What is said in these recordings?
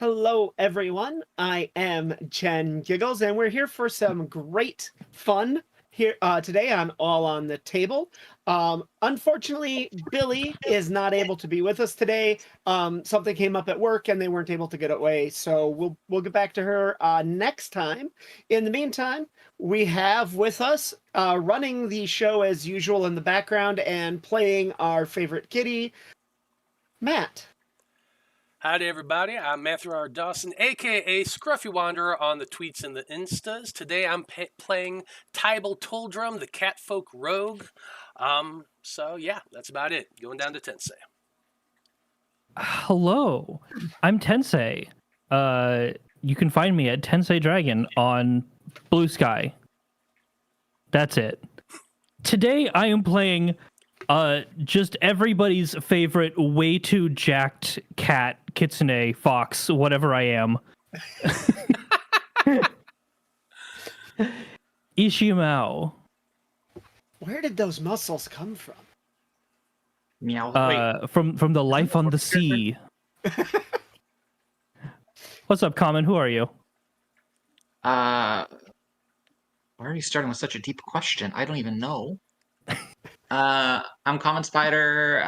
Hello, everyone. I am Jen Giggles, and we're here for some great fun here today on All on the Table. Unfortunately, Billy is not able to be with us today. Something came up at work, and they weren't able to get away. So we'll get back to her next time. In the meantime, we have with us running the show as usual in the background and playing our favorite kitty, Matt. Howdy, everybody. I'm Matthew R. Dawson, aka Scruffy Wanderer on the tweets and the instas. Today I'm playing Tybal Tuldrum, the Catfolk Rogue. So yeah, that's about it. Going down to Tensei. Hello, I'm Tensei. You can find me at Tensei Dragon on Blue Sky. That's it. Today I am playing just everybody's favorite way too jacked cat, kitsune, fox, whatever I am. Ishimao. Where did those muscles come from? Meow. From the life on the sea. What's up, Common? Who are you? Why are you starting with such a deep question? I don't even know. I'm Common Spider,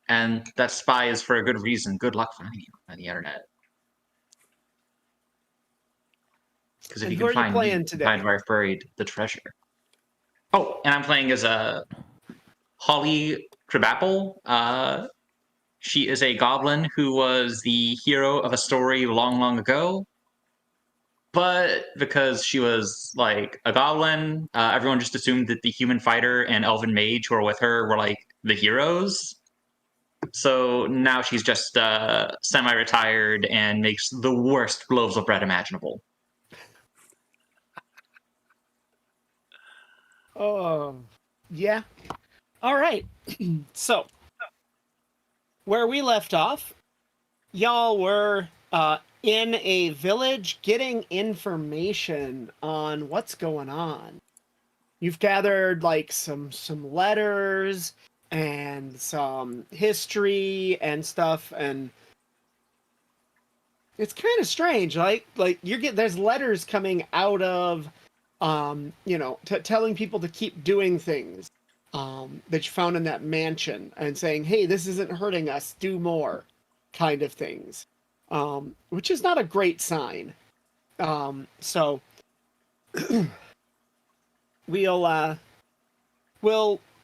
and that spy is for a good reason. Good luck finding you on the internet. Because if And you who are can you find playing me, today? find where I've buried the treasure. Oh, and I'm playing as a Holly Crabapple. She is a goblin who was the hero of a story long, long ago. But because she was like a goblin, everyone just assumed that the human fighter and elven mage who are with her were like the heroes. So now she's just semi-retired and makes the worst loaves of bread imaginable. Oh, yeah. All right. So, where we left off, y'all were in a village getting information on what's going on. You've gathered like some letters and some history and stuff, and it's kind of strange. Like there's letters coming out of telling people to keep doing things that you found in that mansion and saying, hey, this isn't hurting us, do more kind of things, which is not a great sign. So we'll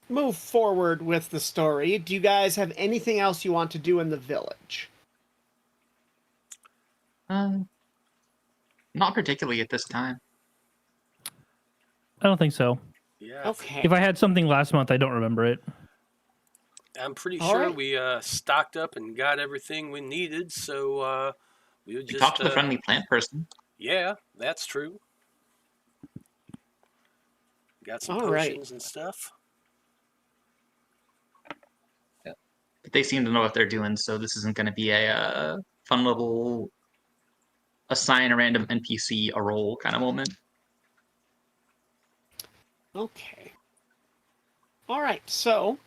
move forward with the story. Do you guys have anything else you want to do in the village? Not particularly at this time. I don't think so. Yeah. Okay. If I had something last month, I don't remember it. I'm pretty All sure right. we stocked up and got everything we needed, so we would We just talked to the friendly plant person. Yeah, that's true. Got some All right. potions and stuff. But they seem to know what they're doing, so this isn't going to be a fun little assign a random NPC a role kind of moment. Okay. All right. So,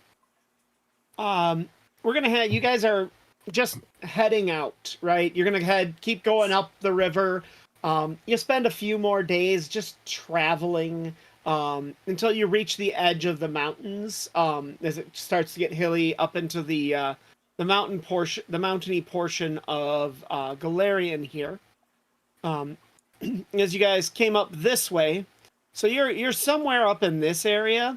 we're gonna head. You guys are just heading out, right? You're gonna keep going up the river. You spend a few more days just traveling until you reach the edge of the mountains. As it starts to get hilly up into the mountain portion, the mountainy portion of Galarian here. As you guys came up this way, so you're somewhere up in this area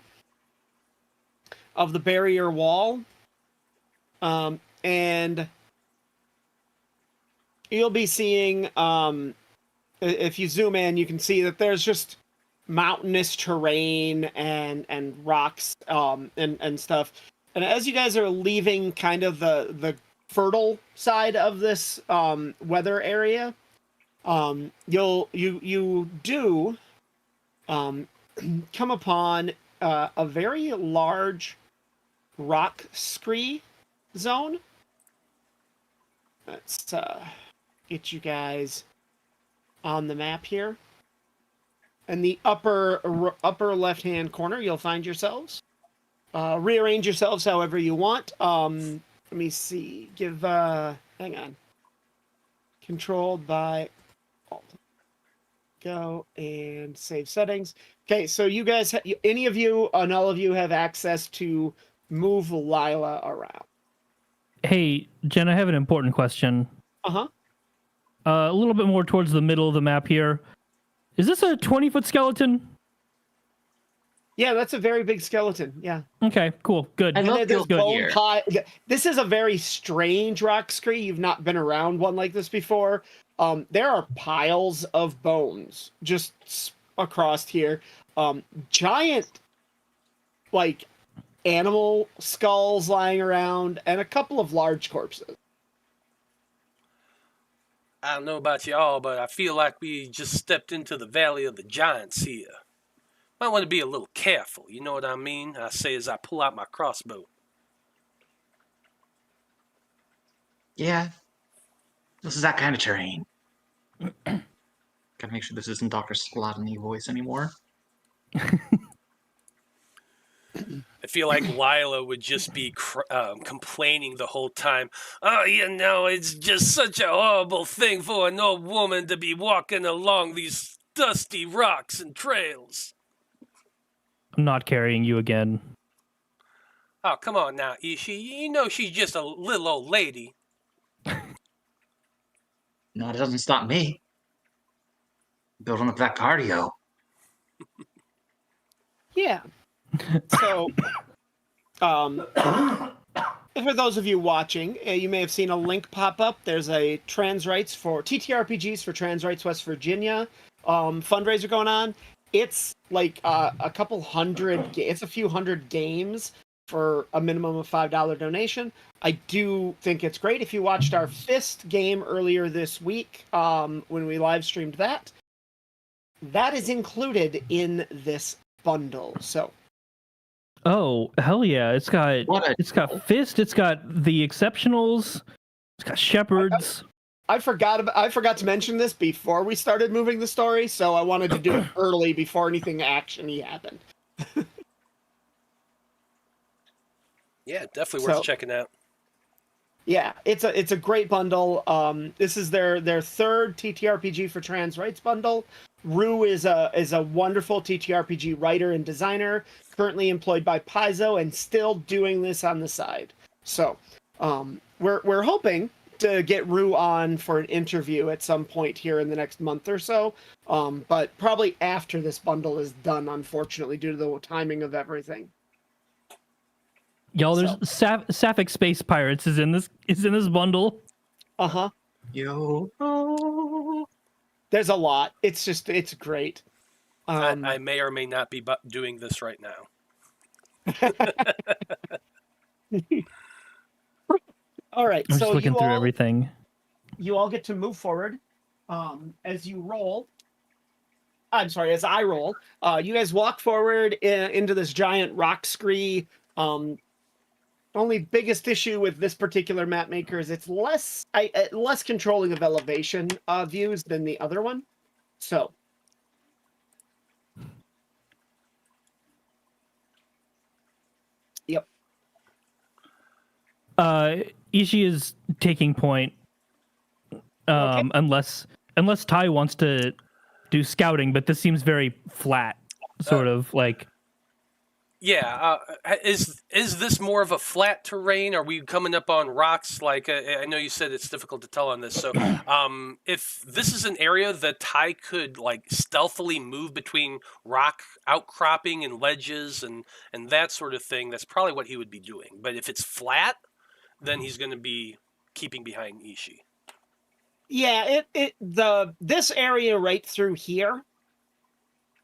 of the barrier wall, and you'll be seeing, if you zoom in, you can see that there's just mountainous terrain and rocks and stuff. And as you guys are leaving kind of the fertile side of this weather area, you do come upon a very large rock scree zone. Let's get you guys on the map here. In the upper left hand corner, you'll find yourselves. Rearrange yourselves however you want. let me see. Give hang on. Controlled by Alt. Go and save settings. Okay, so you guys, any of you and all of you have access to move Lila around. Hey, Jen, I have an important question. Uh-huh. A little bit more towards the middle of the map here. Is this a 20-foot skeleton? Yeah, that's a very big skeleton. Yeah. Okay, cool, good. I love There's Bill bone here. pie. This is a very strange rock scree. You've not been around one like this before. There are piles of bones just across here. Giant, like, animal skulls lying around, and a couple of large corpses. I don't know about y'all, but I feel like we just stepped into the Valley of the Giants here. Might want to be a little careful, you know what I mean? I say as I pull out my crossbow. Yeah. This is that kind of terrain. Gotta make sure this isn't Dr. Slotiny voice anymore. I feel like Lila would just be complaining the whole time. Oh, you know, it's just such a horrible thing for an old woman to be walking along these dusty rocks and trails. I'm not carrying you again. Oh, come on now, Ishi. You know she's just a little old lady. No, it doesn't stop me. Building up that cardio. Yeah. So, for those of you watching, you may have seen a link pop up. There's a trans rights for TTRPGs for Trans Rights West Virginia fundraiser going on. It's like a couple hundred. It's a few hundred games for a minimum of $5 donation. I do think it's great. If you watched our Fist game earlier this week, when we live streamed that, that is included in this bundle. So. Oh, hell yeah. It's got Fist, it's got the Exceptionals, it's got Shepherds. I forgot to mention this before we started moving the story, so I wanted to do it early before anything actiony happened. Yeah, definitely worth checking out. Yeah, it's a great bundle. This is their third TTRPG for trans rights bundle. Rue is a wonderful TTRPG writer and designer, currently employed by Paizo and still doing this on the side. So, we're hoping to get Rue on for an interview at some point here in the next month or so. But probably after this bundle is done, unfortunately, due to the timing of everything. Y'all, there's Sapphic Space Pirates is in this bundle. Uh-huh. Yo. There's a lot. It's great. I may or may not be doing this right now. All right. I'm just looking through everything. You all get to move forward. As you roll. I'm sorry, as I roll. You guys walk forward into this giant rock scree. Only biggest issue with this particular map maker is it's less controlling of elevation views than the other one. So. Yep. Ishi is taking point. Okay. Unless Ty wants to do scouting, but this seems very flat, sort of like. Yeah, is this more of a flat terrain? Are we coming up on rocks? Like I know you said it's difficult to tell on this. So, if this is an area that Ty could like stealthily move between rock outcropping and ledges and that sort of thing, that's probably what he would be doing. But if it's flat, then he's going to be keeping behind Ishi. Yeah, this area right through here,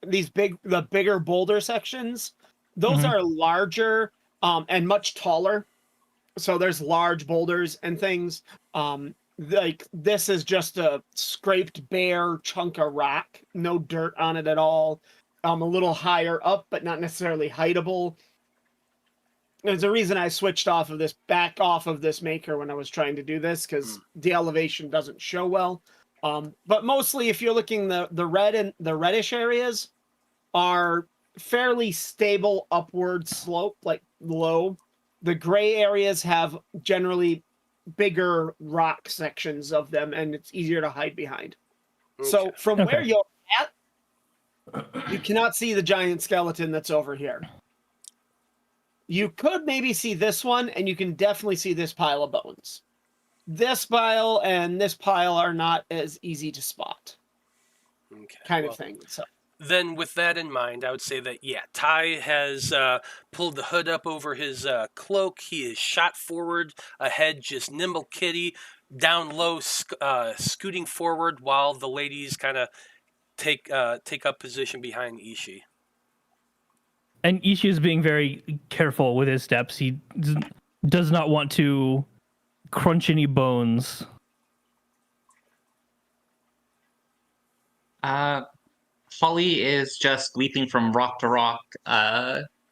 the bigger boulder sections. Those are larger and much taller. So there's large boulders and things. Like this is just a scraped bare chunk of rock, no dirt on it at all. A little higher up, but not necessarily heightable. There's a reason I switched back off of this maker when I was trying to do this, because the elevation doesn't show well. But mostly if you're looking the red and the reddish areas are fairly stable upward slope, like low. The gray areas have generally bigger rock sections of them, and it's easier to hide behind. So Okay. from where Okay. you're at, you cannot see the giant skeleton that's over here. You could maybe see this one, and you can definitely see this pile of bones. This pile and this pile are not as easy to spot, Okay. kind Well, of thing. So then, with that in mind, I would say that, yeah, Ty has pulled the hood up over his cloak. He is shot forward ahead, just nimble kitty, down low, scooting forward while the ladies kind of take up position behind Ishi. And Ishi is being very careful with his steps. He does not want to crunch any bones. Holly is just leaping from rock to rock,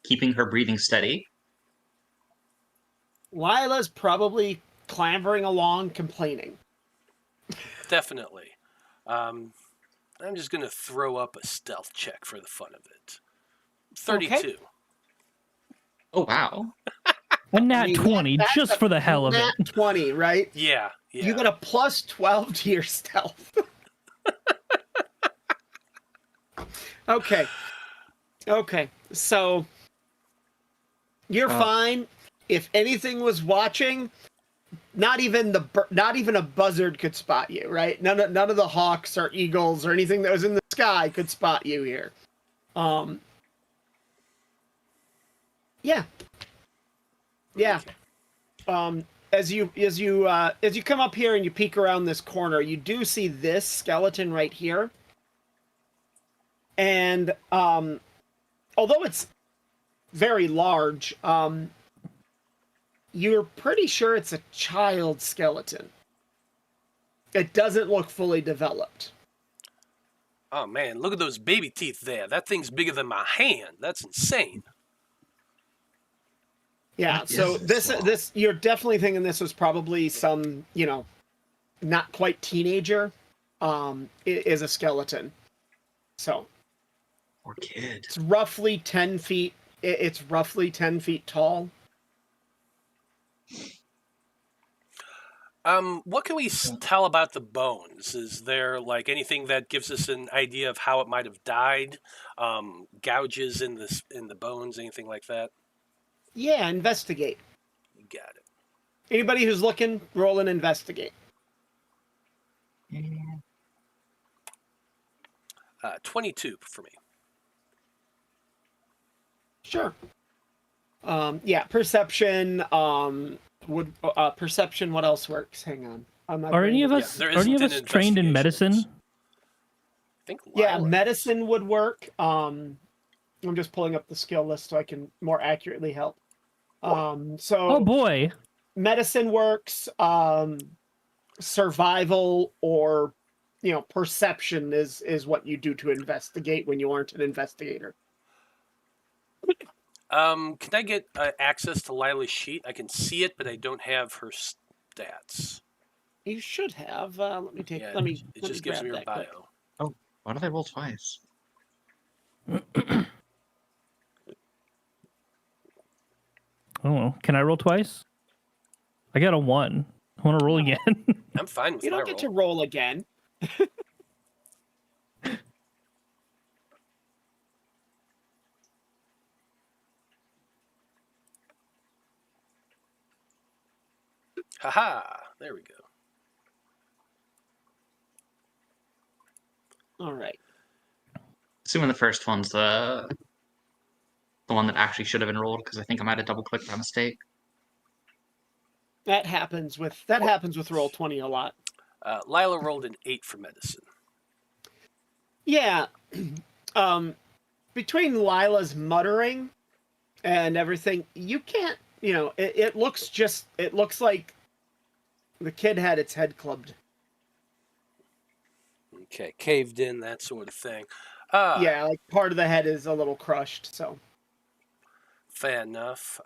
keeping her breathing steady. Lila's probably clambering along, complaining. Definitely. I'm just going to throw up a stealth check for the fun of it. 32. Okay. Oh wow! A nat I mean, 20, that's just a for the hell of it. Nat 20, right? Yeah. You got a plus 12 to your stealth. Okay. So you're fine. If anything was watching, not even a buzzard could spot you, right? None of the hawks or eagles or anything that was in the sky could spot you here. Yeah. As you come up here and you peek around this corner, you do see this skeleton right here. And although it's very large, you're pretty sure it's a child skeleton. It doesn't look fully developed. Oh man, look at those baby teeth there. That thing's bigger than my hand. That's insane. Yeah, What so is this you're definitely thinking this was probably some, not quite teenager, is a skeleton. So Poor kid. it's roughly 10 feet. It's roughly 10 feet tall. What can we tell about the bones? Is there like anything that gives us an idea of how it might have died? Gouges in the bones, anything like that? Yeah, investigate. You got it. Anybody who's looking, roll and investigate. 22 for me. Sure. Yeah, perception. Perception. What else works? Hang on. Are any of Yeah, us there are any of isn't us an trained in investigation. medicine? I think Yeah, Lila- medicine would work. I'm just pulling up the skill list so I can more accurately help. So Oh boy. medicine works. Survival or perception is what you do to investigate when you aren't an investigator. Can I get access to Lila's sheet? I can see it, but I don't have her stats. You should have. Let me take. Yeah, let me. it let just me gives grab me her that quick. bio. Why did I roll twice? I don't know. Can I roll twice? I got a 1. I want to roll again. I'm fine with You my don't get to roll. roll again. Haha! There we go. All right. Assuming the first one's the one that actually should have been rolled, because I think I might have double clicked by mistake. That happens with roll 20 a lot. Lila rolled an 8 for medicine. Yeah. Between Lila's muttering and everything, you can't, it looks like the kid had its head clubbed. Okay, caved in, that sort of thing. Yeah, like part of the head is a little crushed, so. Fair enough.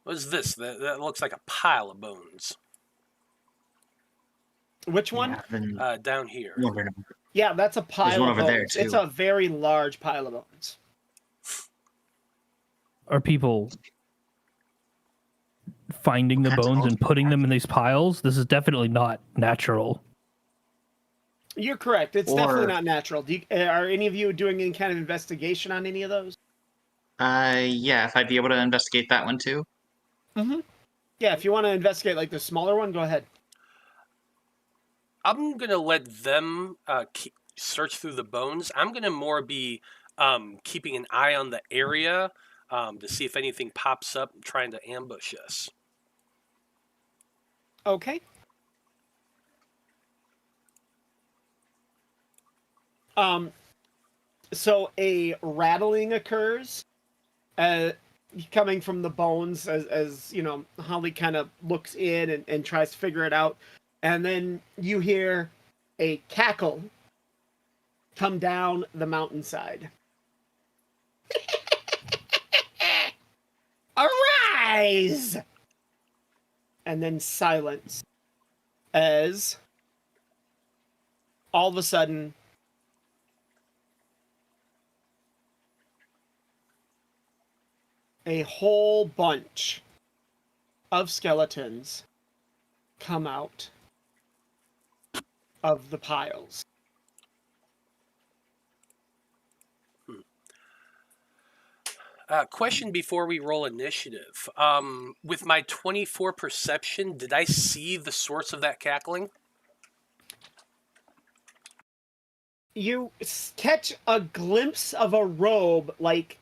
What's this? That looks like a pile of bones. Which one? Yeah, then Down here. over. Yeah, that's a pile one of over there, bones. It's too. a very large pile of bones. Are people finding the That's bones awesome. and putting them in these piles. This is definitely not natural. You're correct. It's definitely Or- not natural. Are any of you doing any kind of investigation on any of those? Yeah, if I'd be able to investigate that one too. Yeah, if you want to investigate like the smaller one, go ahead. I'm gonna let them search through the bones. I'm gonna more be keeping an eye on the area to see if anything pops up, trying to ambush us. Okay. So a rattling occurs, coming from the bones as you know, Holly kind of looks in and tries to figure it out, and then you hear a cackle come down the mountainside. Arise! And then silence as all of a sudden a whole bunch of skeletons come out of the piles. Question before we roll initiative. With my 24 perception, did I see the source of that cackling? You catch a glimpse of a robe like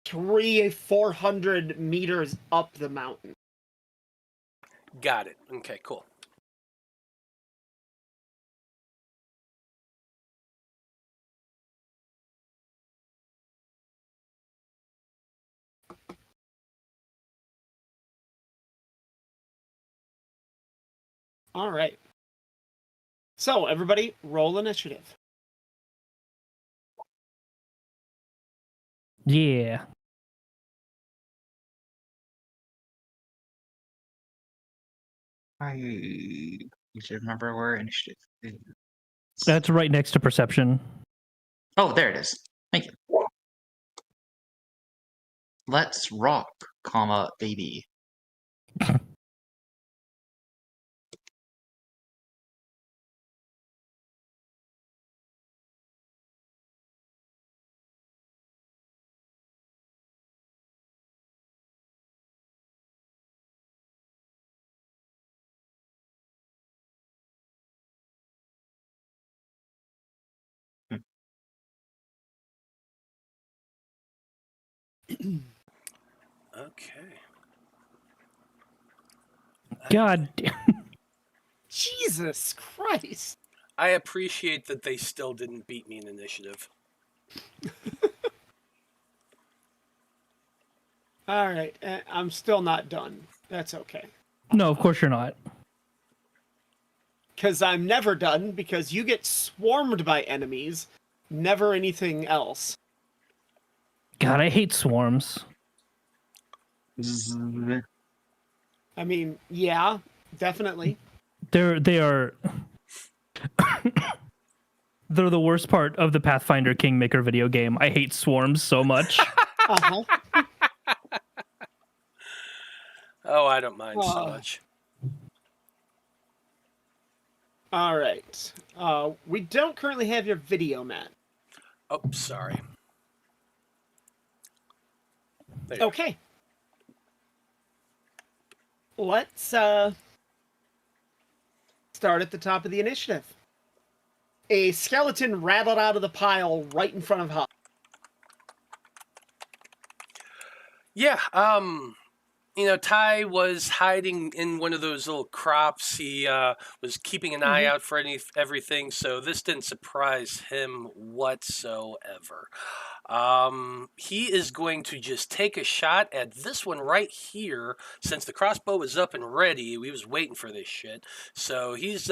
400 meters up the mountain. Got it. Okay, cool. All right. So, everybody, roll initiative. Yeah. I need to remember where initiative is. That's right next to perception. Oh, there it is. Thank you. Let's rock, comma, baby. Okay. God damn. Jesus Christ. I appreciate that they still didn't beat me in initiative. All right. I'm still not done. That's okay. No, of course you're not. Because I'm never done, because you get swarmed by enemies, never anything else. God, I hate swarms. I mean, yeah, definitely. They are they're the worst part of the Pathfinder Kingmaker video game. I hate swarms so much. Uh-huh. Oh, I don't mind so Oh. much. All right. We don't currently have your video, Matt. Oh, sorry. There. Okay. Let's start at the top of the initiative. A skeleton rattled out of the pile right in front of Huck. Yeah, Ty was hiding in one of those little crops. He was keeping an eye out for everything, so this didn't surprise him whatsoever. He is going to just take a shot at this one right here. Since the crossbow was up and ready, we was waiting for this shit. So he's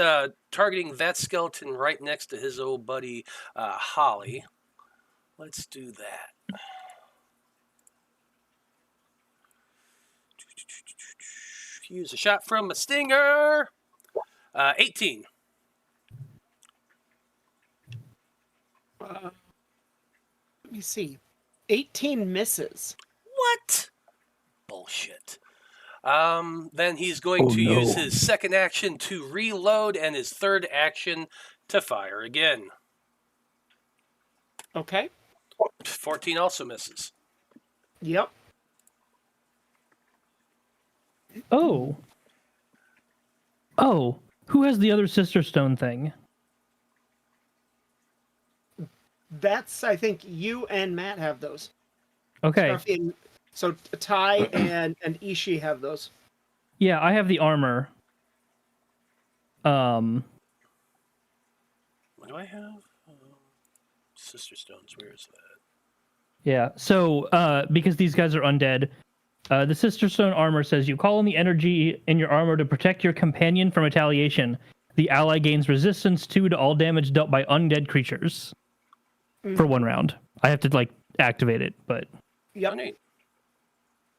targeting that skeleton right next to his old buddy Holly. Let's do that. Use a shot from a stinger. 18. Let me see. 18 misses. What? Bullshit. Then he's going Oh, to use no. his second action to reload and his third action to fire again. Okay. 14 also misses. Yep. Oh. Oh. Who has the other Sister Stone thing? That's, I think, you and Matt have those. Okay. Scruffy and, so Ty and Ishii have those. Yeah, I have the armor. What do I have? Sister Stones, where is that? Yeah. So, because these guys are undead, the Sister Stone armor says you call on the energy in your armor to protect your companion from retaliation. The ally gains resistance 2 to all damage dealt by undead creatures for 1 round. I have to like activate it, but Yep. Oh, neat.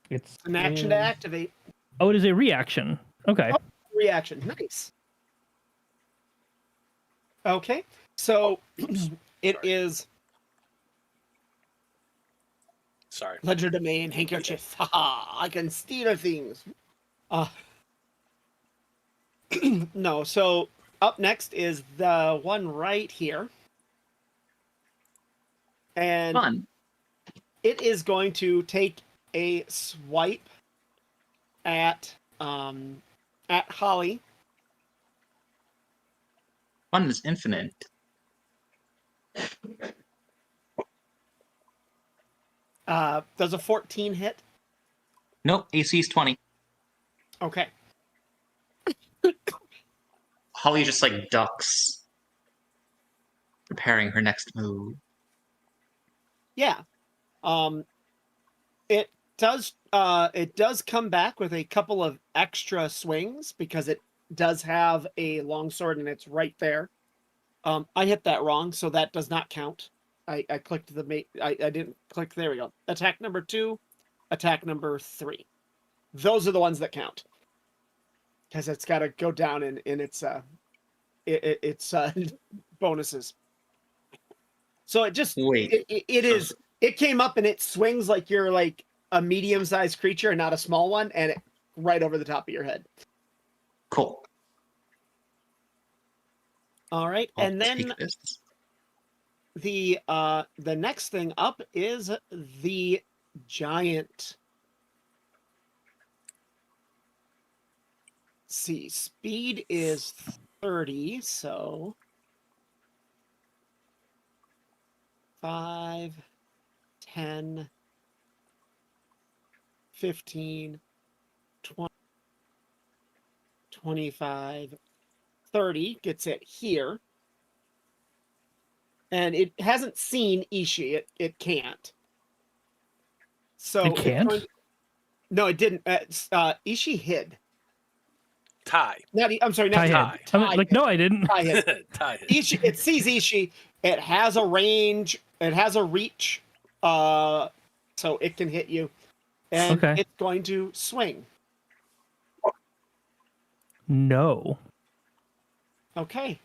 it's An action to activate. Oh, it is a reaction. Okay. Reaction. Nice. Okay. So it is Sorry. Ledger Domain handkerchief. Haha, I can steal things. No, so up next is the one right here. And Fun. it is going to take a swipe at Holly. Fun is infinite. Does a 14 hit? Nope, AC is 20. Okay. Holly just like ducks, preparing her next move. Yeah. It does come back with a couple of extra swings because it does have a longsword and it's right there. I hit that wrong, so that does not count. I clicked the mate. I didn't click. There we go. Attack number 2, attack number 3. Those are the ones that count because it's got to go down in its bonuses. So it just Wait. it came up and it swings like you're like a medium-sized creature and not a small one, and it right over the top of your head. Cool. All right, I'll and then take this. the next thing up is the giant. Let's see, speed is 30, so 5, 10, 15, 20, 25, 30 gets it here. And it hasn't seen Ishii. It can't. So It can't? No, it didn't. Ishii hid. Tie. I'm sorry, not Tie Ty. hit. I'm like, no, I didn't. Ty hid. Tie. Ishii, it sees Ishii. It has a range. It has a reach. So it can hit you. And Okay. it's going to swing. No. Okay.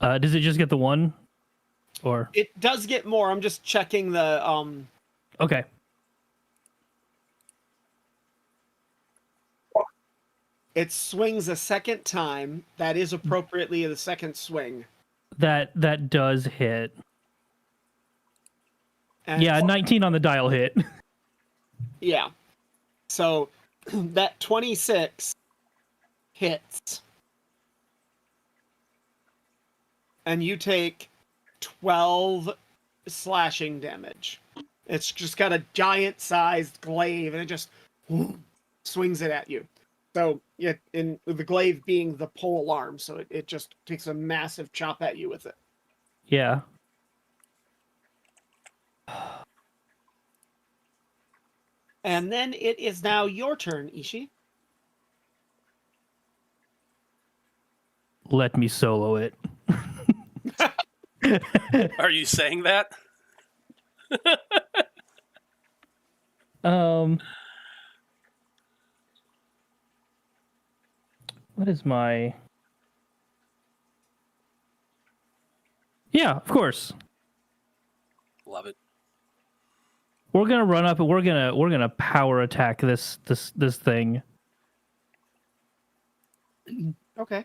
Does it just get the one? Or It does get more. I'm just checking the okay. it swings a second time. That is appropriately the second swing. That does hit. And Yeah, 19 on the dial hit. yeah. So that 26 hits. And you take 12 slashing damage. It's just got a giant sized glaive and it just swings it at you. So yeah, in the glaive being the pole arm, so it just takes a massive chop at you with it. Yeah. And then it is now your turn, Ishii. Let me solo it. Are you saying that? What is my... Yeah, of course. We're gonna run up and we're gonna power attack this thing. Okay.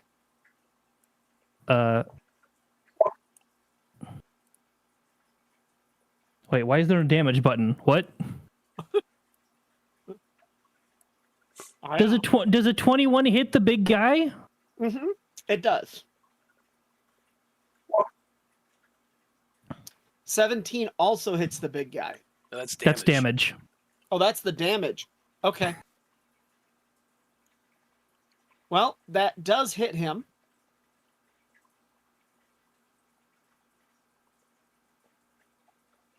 Wait, why is there a damage button? What? Does a 21 hit the big guy? Mm-hmm. It does. 17 also hits the big guy. That's damage. That's damage. Oh, that's the damage. Okay. Well, that does hit him.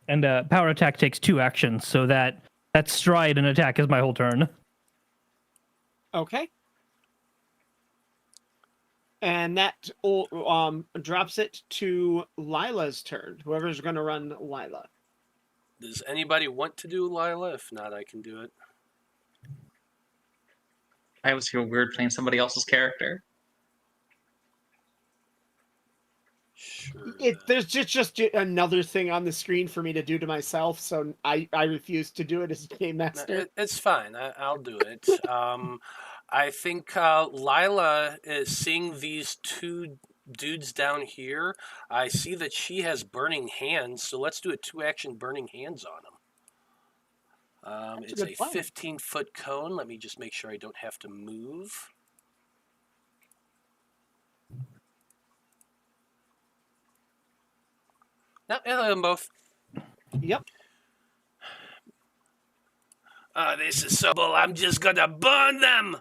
And power attack takes 2 actions, so that stride and attack is my whole turn. Okay. And that drops it to Lila's turn. Whoever's going to run Lila. Does anybody want to do Lila? If not, I can do it. I always feel weird playing somebody else's character. Sure. There's just another thing on the screen for me to do to myself, so I refuse to do it as game master. It's fine. I'll do it. I think Lila is seeing these 2 dudes down here. I see that she has burning hands, so let's do a 2-action burning hands on them. That's It's a good a plan. 15-foot cone. Let me just make sure I don't have to move. No, hit them both. Yep. This is so bull. I'm just gonna burn them.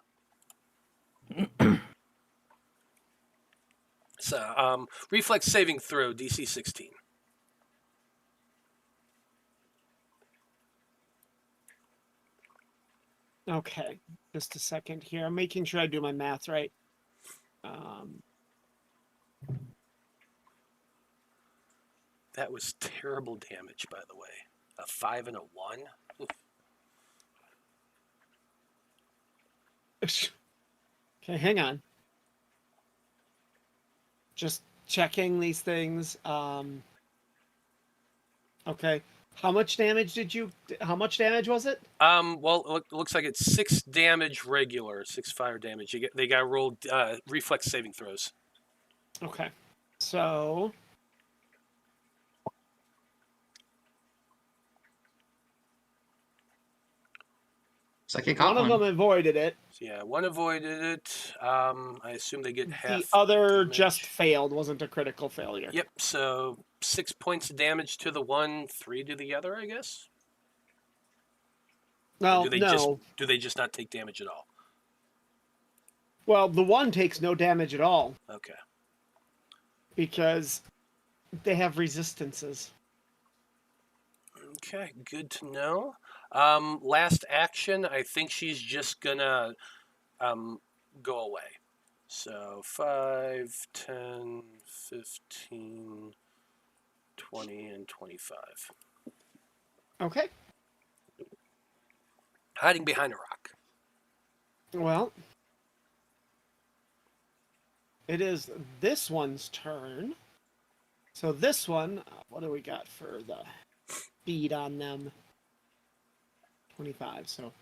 So, reflex saving throw, DC 16. Okay. Just a second here. I'm making sure I do my math right. That was terrible damage, by the way. A 5 and a 1. Oof. Okay, hang on. Just checking these things. Okay. How much damage was it? Well, it looks like it's 6 damage regular, 6 fire damage. They got rolled reflex saving throws. Okay. So It's like it got one of them avoided it. So yeah, one avoided it. I assume they get half. The other damage. just failed, wasn't a critical failure. Yep. So 6 points of damage to the one, 3 to the other, I guess. No, Do they just not take damage at all? Well, the one takes no damage at all Okay. because they have resistances. Okay, good to know. Last action, I think she's just gonna go away. So 5, 10, 15, 20, and 25. Okay. Hiding behind a rock. Well, it is this one's turn. So this one, what do we got for the speed on them? 25. So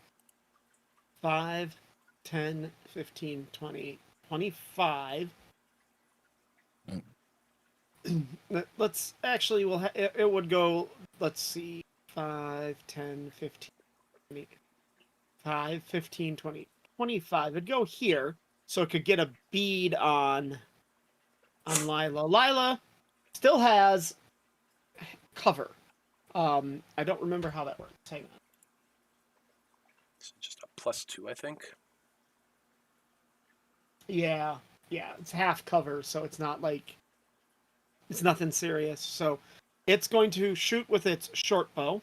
5, 10, 15, 20, 25. Let's actually, it would go, let's see, 5, 10, 15, 20, 5, 15, 20, 25. It'd go here, so it could get a bead on Lila. Lila still has cover. I don't remember how that works. Hang on. It's just a +2, I think. Yeah, it's half cover, so it's not like it's nothing serious. So it's going to shoot with its short bow.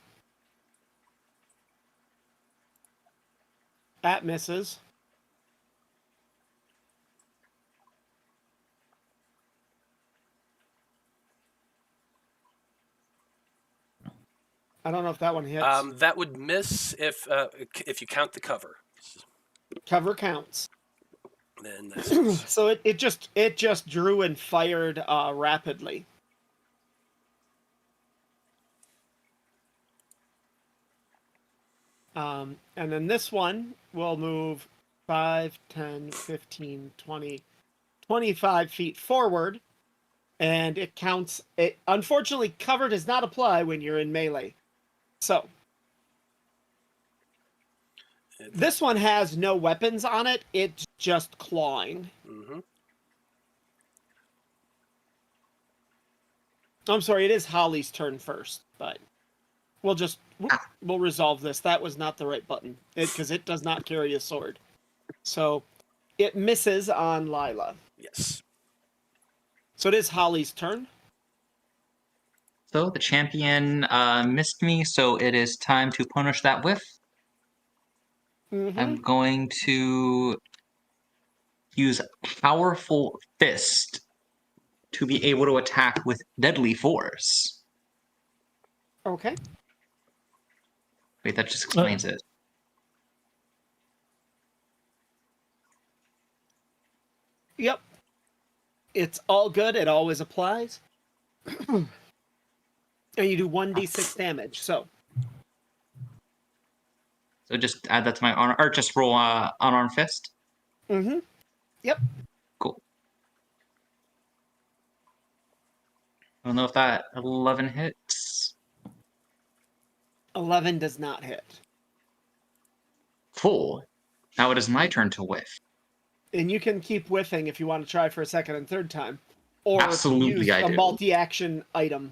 That misses. I don't know if that one hits. That would miss if you count the cover. Cover counts. Then that's So it just drew and fired rapidly. And then this one will move 5, 10, 15, 20, 25 feet forward. And it counts. It unfortunately, cover does not apply when you're in melee. So this one has no weapons on it. It's just clawing. Mm-hmm. I'm sorry, it is Holly's turn first, but we'll resolve this. That was not the right button because it does not carry a sword. So it misses on Lila. Yes. So it is Holly's turn. So the champion missed me, so it is time to punish that whiff. Mm-hmm. I'm going to use Powerful Fist to be able to attack with Deadly Force. Okay. Wait, that just explains it. Yep. It's all good. It always applies. And you do 1d6 damage. So just add that to my honor, or just roll Unarmed Fist. mm-hmm. Yep. Cool. I don't know if that 11 hits. 11 does not hit. Cool. Now it is my turn to whiff. And you can keep whiffing if you want to try for a second and third time. Or Absolutely, use I a do. multi-action item.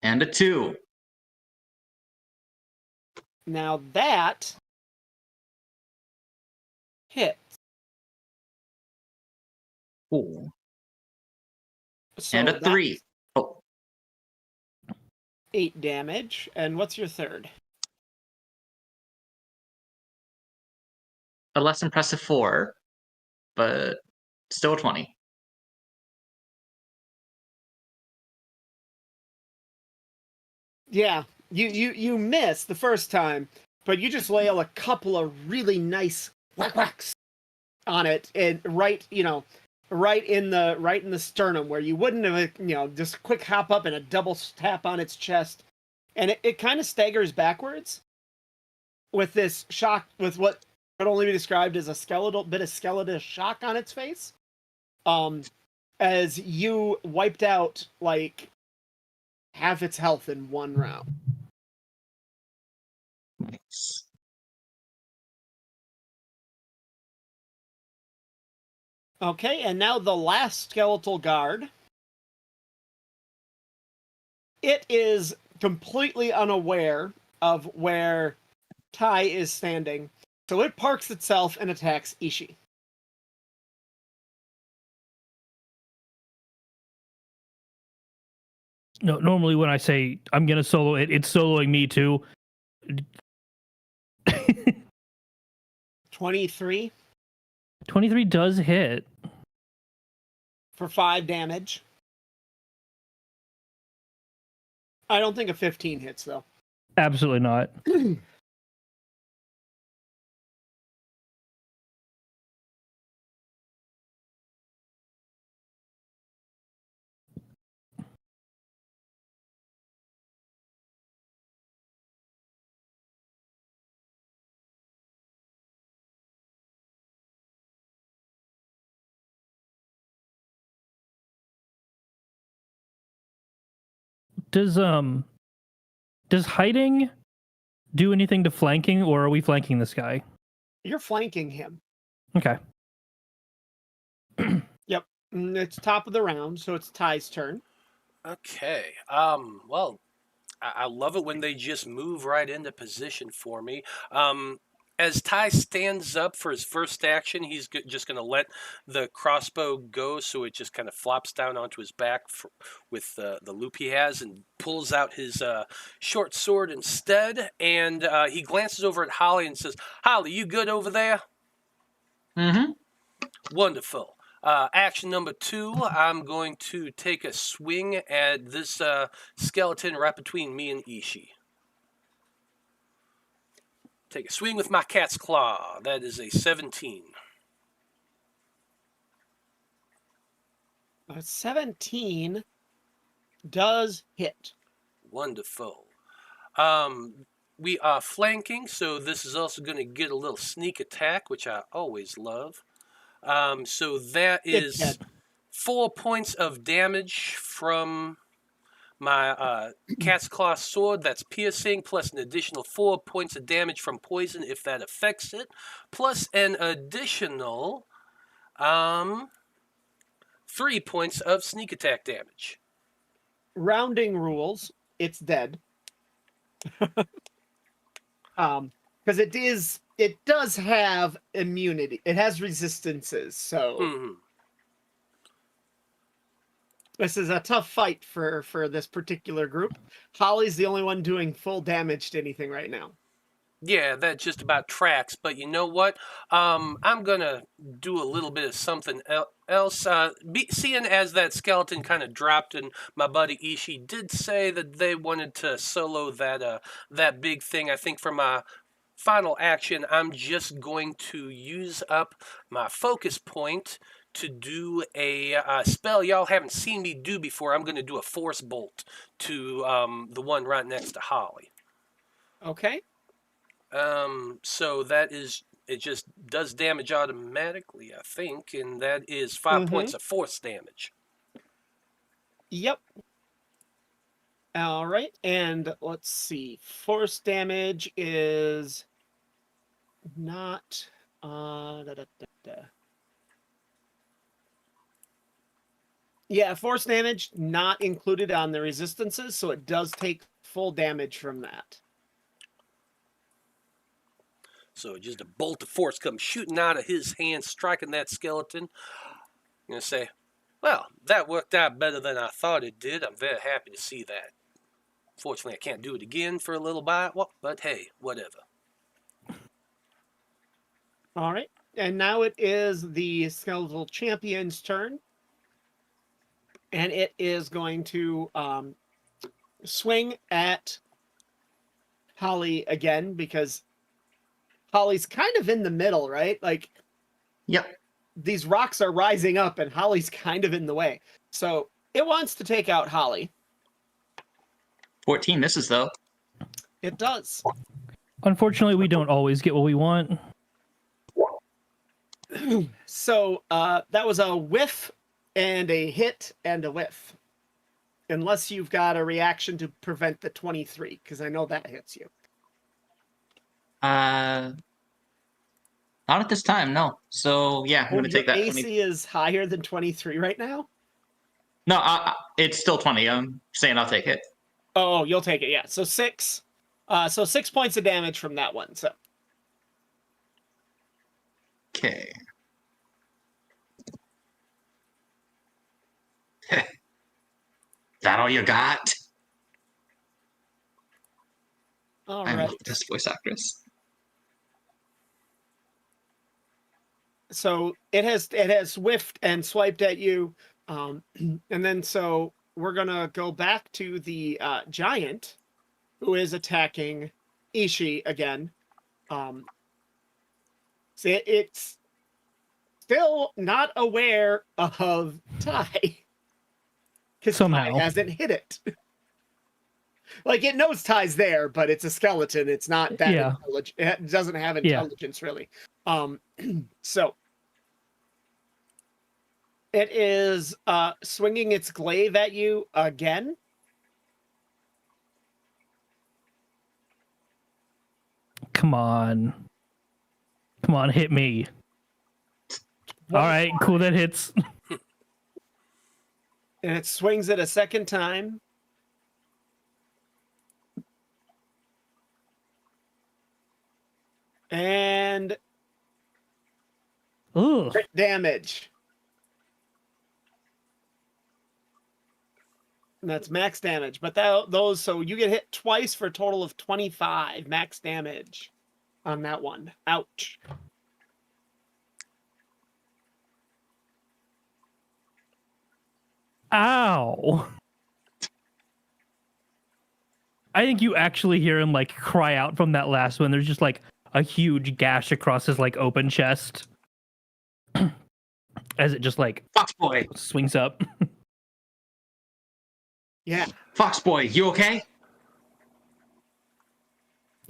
And a 2. Now that hits. Cool. So And a that's 3. Oh, 8 damage. And what's your third? a less impressive 4, but still a 20. Yeah, you miss the first time, but you just lay a couple of really nice whacks on it, and right in the sternum where you wouldn't have just a quick hop up and a double tap on its chest, and it kind of staggers backwards with this shock, with what could only be described as a skeletal shock on its face, as you wiped out like half its health in one round. Nice. Okay, and now the last skeletal guard. It is completely unaware of where Tai is standing, so it parks itself and attacks Ishii. No, normally when I say I'm gonna solo it, it's soloing me too. 23 23 does hit. for 5 damage. I don't think a 15 hits, though. Absolutely not. Does hiding do anything to flanking, or are we flanking this guy? You're flanking him. Okay. Yep. It's top of the round, so it's Ty's turn. Okay. Well, I love it when they just move right into position for me. As Ty stands up for his first action, he's just going to let the crossbow go, so it just kind of flops down onto his back with the loop he has, and pulls out his short sword instead. And he glances over at Holly and says, "Holly, you good over there?" Mm-hmm. Wonderful. Action number 2, I'm going to take a swing at this skeleton right between me and Ishii. Take a swing with my cat's claw. That is a 17. 17 does hit. Wonderful. We are flanking, so this is also going to get a little sneak attack, which I always love. So that It's is dead. 4 points of damage from my cat's claw sword. That's piercing, plus an additional 4 points of damage from poison if that affects it, plus an additional 3 points of sneak attack damage. Rounding rules, it's dead. Because it does have immunity. It has resistances, so Mhm. this is a tough fight for this particular group. Holly's the only one doing full damage to anything right now. Yeah, that just about tracks. But you know what? I'm gonna do a little bit of something else. Seeing as that skeleton kind of dropped, and my buddy Ishii did say that they wanted to solo that big thing. I think for my final action, I'm just going to use up my focus point to do a spell y'all haven't seen me do before. I'm going to do a force bolt to the one right next to Holly. Okay. So that is, it just does damage automatically, I think, and that is 5 points of force damage. Yep. All right, and let's see. Force damage is not. Yeah, force damage not included on the resistances, so it does take full damage from that. So just a bolt of force comes shooting out of his hand, striking that skeleton. I'm going to say, well, that worked out better than I thought it did. I'm very happy to see that. Fortunately, I can't do it again for a little while, but hey, whatever. All right, and now it is the skeletal champion's turn. And it is going to swing at Holly again, because Holly's kind of in the middle, right? Like, Yep. these rocks are rising up and Holly's kind of in the way. So it wants to take out Holly. 14 misses, though. It does. Unfortunately, we don't always get what we want. So that was a whiff and a hit and a whiff. Unless you've got a reaction to prevent the 23, because I know that hits you. Not at this time, no. So, yeah, I'm going to take that. AC is higher than 23 right now? No, it's still 20. I'm saying I'll take it. Oh, you'll take it, yeah. So 6. So 6 points of damage from that one. So Okay. That all you got? all I right. love this voice actress. So it has whiffed and swiped at you, and then so we're gonna go back to the giant, who is attacking Ishii again. So it's still not aware of Ty, because Somehow. Ty hasn't hit it. Like, it knows Ty's there, but it's a skeleton. It's not that Yeah. intelligent. It doesn't have intelligence, really. So it is swinging its glaive at you again. Come on. Come on, hit me. All right, cool, that hits. And it swings it a second time. And Ugh. crit damage. And that's max damage. But those, so you get hit twice for a total of 25 max damage on that one. Ouch. Ow. I think you actually hear him like cry out from that last one. There's just like a huge gash across his like open chest as it just like Fox Boy! swings up. Yeah. Fox Boy, you okay?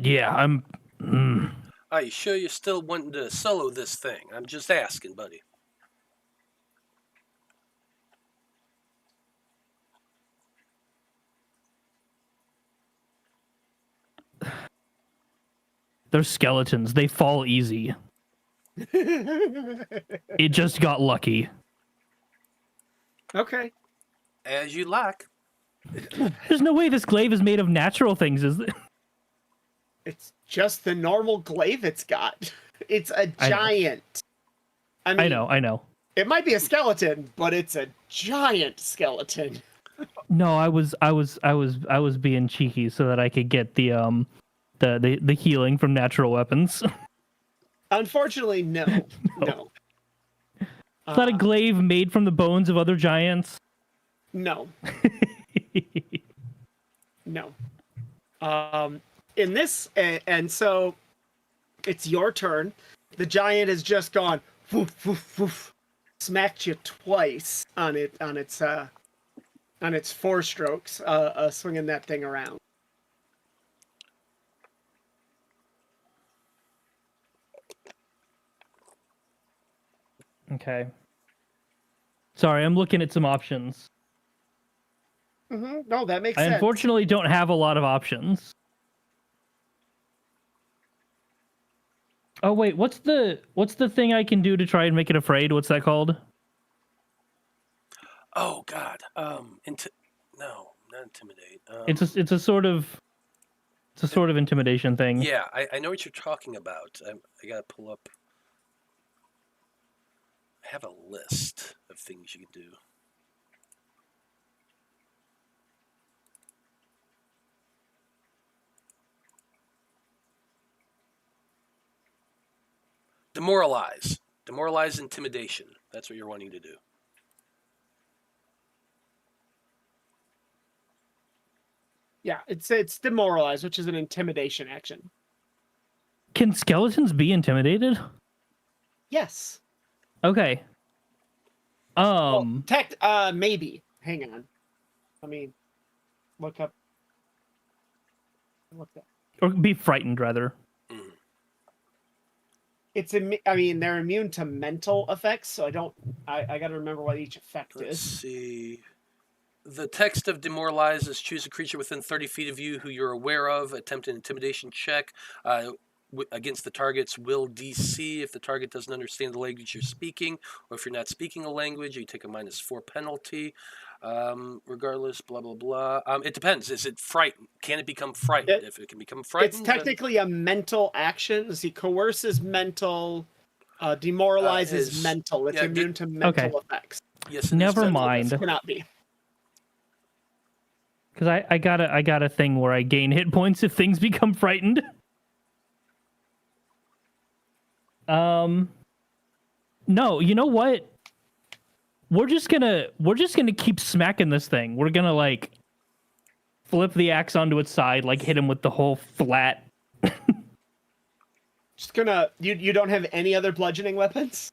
Yeah, I'm. Mm. Are you sure you're still wanting to solo this thing? I'm just asking, buddy. They're skeletons. They fall easy. It just got lucky. Okay. As you like. There's no way this glaive is made of natural things, is it? It's just the normal glaive it's got. It's a I know. giant. I mean, I know. it might be a skeleton, but it's a giant skeleton. No, I was being cheeky so that I could get the healing from natural weapons. Unfortunately, no. No. It's not a glaive made from the bones of other giants. No. No. In this, and so it's your turn. The giant has just gone woof, woof, woof, smacked you twice on its 4 strokes, swinging that thing around. Okay. Sorry, I'm looking at some options. No, that makes I sense. unfortunately don't have a lot of options. Oh wait, what's the thing I can do to try and make it afraid? What's that called? Oh God. No, not intimidate. It's a sort of intimidation thing. Yeah, I know what you're talking about. I gotta pull up. I have a list of things you can do. Demoralize. Demoralize intimidation. That's what you're wanting to do. Yeah, it's demoralized, which is an intimidation action. Can skeletons be intimidated? Yes. Okay. Maybe. Hang on. Let me look up. Look that. Or be frightened rather. They're immune to mental effects, so I got to remember what each effect Let's is. see. The text of demoralize is choose a creature within 30 feet of you who you're aware of. Attempt an intimidation check against the target's will DC. If the target doesn't understand the language you're speaking, or if you're not speaking a language, you take a -4 penalty. Regardless, blah, blah, blah. It depends. Is it frightened? Can it become frightened? If it can become frightened, It's technically a mental action. See, coerce is mental. Demoralize is mental. It's immune to mental effects. Yes. Never mind. Cannot be. Because I got a thing where I gain hit points if things become frightened. No, you know what? We're just gonna keep smacking this thing. We're gonna like flip the axe onto its side, like hit him with the whole flat. Just gonna. You don't have any other bludgeoning weapons?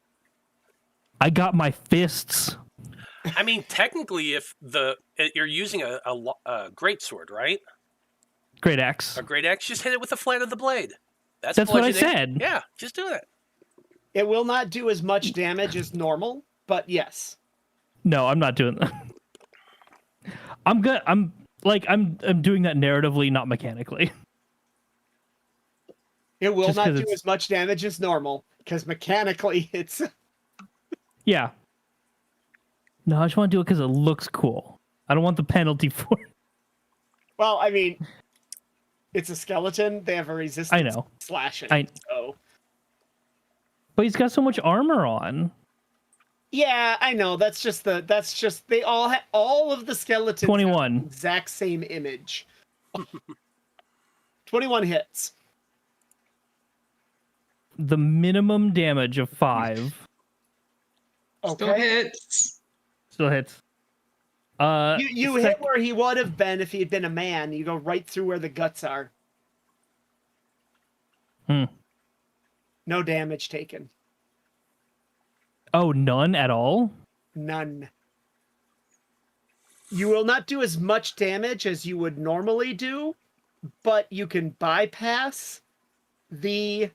I got my fists. I mean, technically, if you're using a greatsword, right? Great axe. A great axe, just hit it with the flat of the blade. That's what I bludgeoning. said. Yeah, just do that. It will not do as much damage as normal, but yes. No, I'm not doing that. I'm good. I'm doing that narratively, not mechanically. It will Just not 'cause do as much damage as normal, because mechanically it's... Yeah. No, I just want to do it because it looks cool. I don't want the penalty for it. Well, I mean, it's a skeleton. They have a resistance I know. to slashing. So. But he's got so much armor on. Yeah, I know. That's just they all of the skeletons 21. have the exact same image. 21 hits. The minimum damage of 5. Still Okay. hits. Still hits. You hit where he would have been if he had been a man. You go right through where the guts are. No damage taken. Oh, none at all? None. You will not do as much damage as you would normally do, but you can bypass the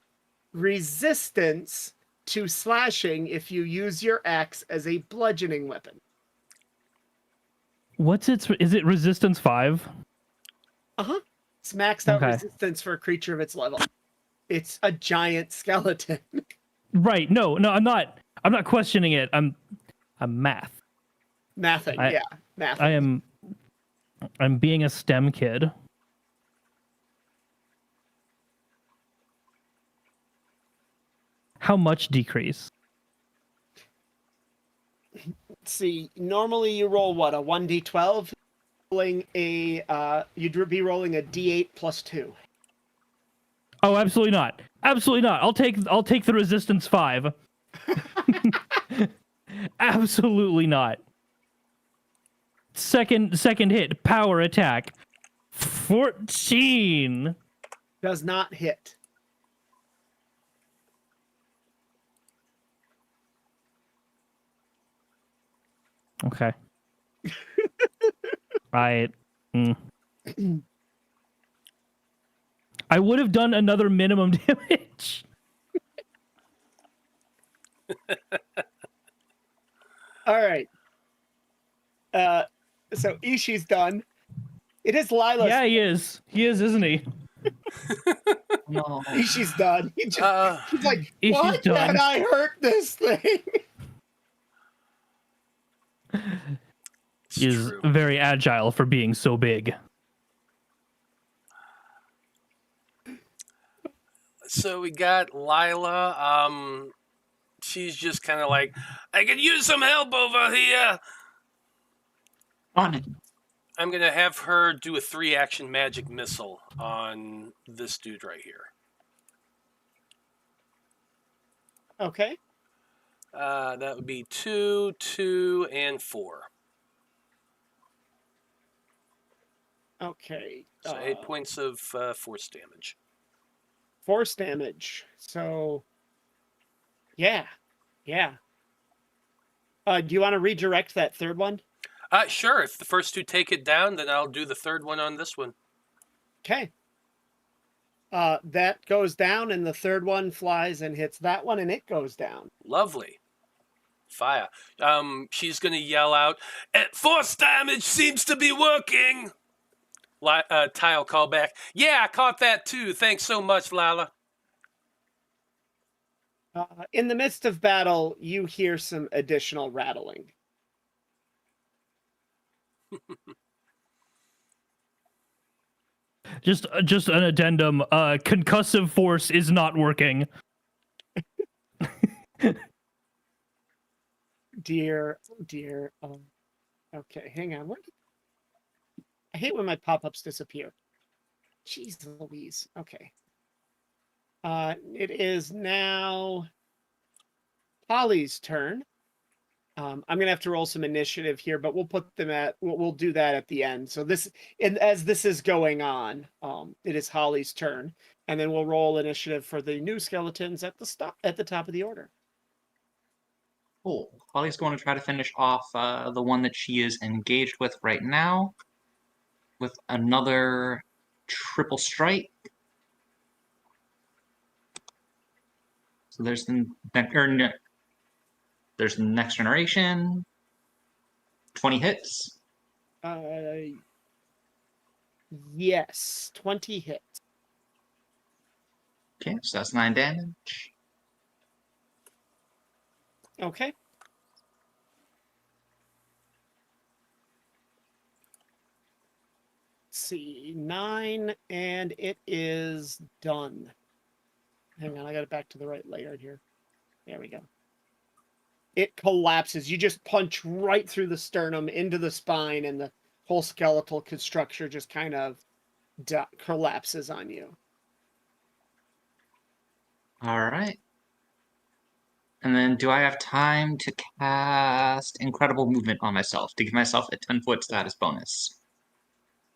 resistance to slashing if you use your axe as a bludgeoning weapon. Is it resistance 5? It's maxed out Okay. resistance for a creature of its level. It's a giant skeleton. Right. No, I'm not questioning it. I'm math. Mathing, yeah. Mathing. I'm being a STEM kid. How much decrease? Let's see. Normally you roll what, a 1d12? Rolling a you'd be rolling a d8 plus 2. Oh, absolutely not. Absolutely not. I'll take the resistance 5. Absolutely not. Second hit, power attack. 14. Does not hit. Okay. I would have done another minimum damage. All right. So Ishi's done. It is Lila's. Yeah, he is. He is, isn't he? No. Ishi's done. He's like, Ishi's why done. can't I hurt this thing? He is very agile for being so big. So we got Lila. She's just kind of like, I could use some help over here. On it. I'm going to have her do a 3-action magic missile on this dude right here. Okay. That would be 2, 2, and 4. Okay. So 8 points of force damage. Force damage. So, yeah. Do you want to redirect that third one? Sure. If the first 2 take it down, then I'll do the third one on this one. Okay. That goes down, and the third one flies and hits that one, and it goes down. Lovely. Fire. She's going to yell out, force damage seems to be working. Tile call back. Yeah, I caught that too. Thanks so much, Lila. In the midst of battle, you hear some additional rattling. Just an addendum. Concussive force is not working. Dear. Okay, hang on. I hate when my pop-ups disappear. Jeez Louise. Okay. It is now Holly's turn. I'm gonna have to roll some initiative here, but we'll put them we'll do that at the end. So as this is going on, it is Holly's turn, and then we'll roll initiative for the new skeletons at the top of the order. Cool. Holly's going to try to finish off the one that she is engaged with right now with another triple strike. So there's the next generation. 20 hits. Yes, 20 hits. Okay, so that's 9 damage. Okay. Let's see, 9, and it is done. Hang on, I got it back to the right layer here. There we go. It collapses. You just punch right through the sternum into the spine, and the whole skeletal structure just kind of collapses on you. All right. And then do I have time to cast Incredible Movement on myself to give myself a 10-foot status bonus?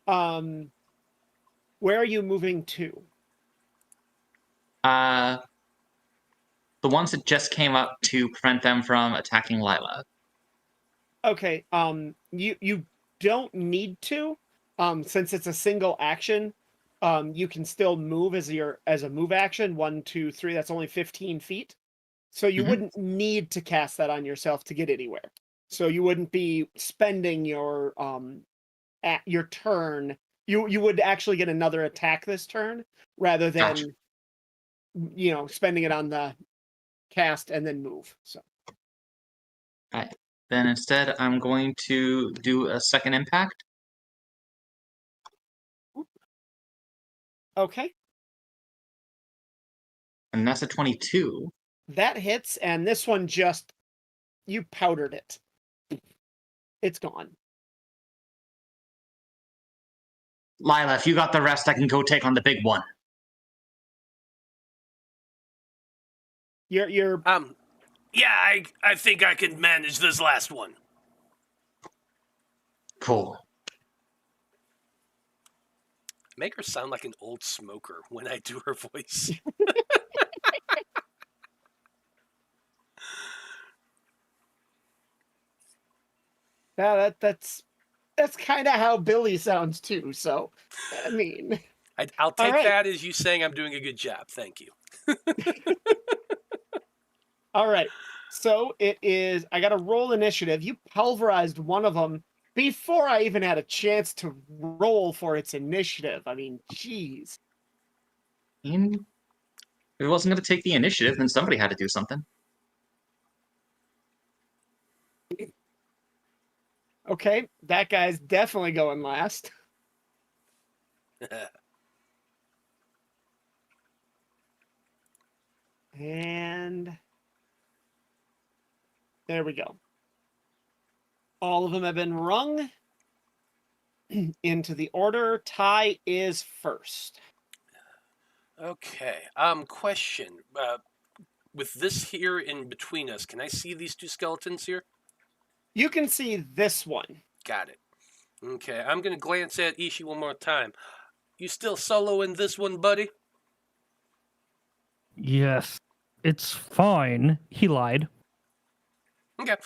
Where are you moving to? The ones that just came up to prevent them from attacking Lila. Okay, you don't need to, since it's a single action. you can still move as a move action. 1, 2, 3. That's only 15 feet. So you Mhm. wouldn't need to cast that on yourself to get anywhere. So you wouldn't be spending your at your turn. You would actually get another attack this turn rather than Gotcha. spending it on the cast and then move. So Then instead, I'm going to do a second impact. okay, And that's a 22. that hits, and this one just you powdered it. It's gone. Lila, if you got the rest, I can go take on the big one. You're Yeah, I think I can manage this last one. Cool. Make her sound like an old smoker when I do her voice. that's kind of how Billy sounds too. So I mean, I'll take right. that as you saying I'm doing a good job. Thank you. all right. So it is. I got to roll initiative. You pulverized one of them before I even had a chance to roll for its initiative. I mean, jeez. If it wasn't going to take the initiative, then somebody had to do something. Okay, that guy's definitely going last. And there we go. All of them have been rung into the order. Ty is first. Okay. Question. With this here in between us, can I see these two skeletons here? You can see this one. Got it. Okay, I'm gonna glance at Ishii one more time. You still soloing this one, buddy? Yes, it's fine. He lied. Okay.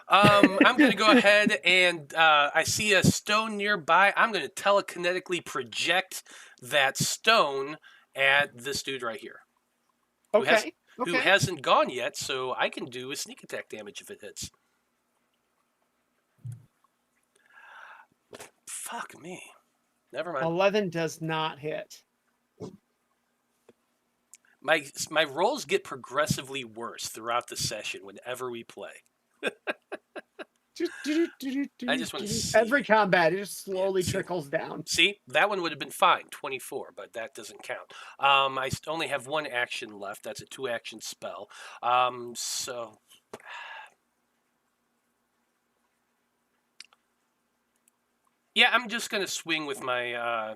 I'm going to go ahead and I see a stone nearby. I'm going to telekinetically project that stone at this dude right here. Okay. Who hasn't gone yet, so I can do a sneak attack damage if it hits. Fuck me. Never mind. 11 does not hit. My rolls get progressively worse throughout the session whenever we play. I just want to see. Every combat, it just slowly see. trickles down. See, that one would have been fine, 24, but that doesn't count. I only have one action left. That's a 2-action spell. So yeah, I'm just gonna swing with my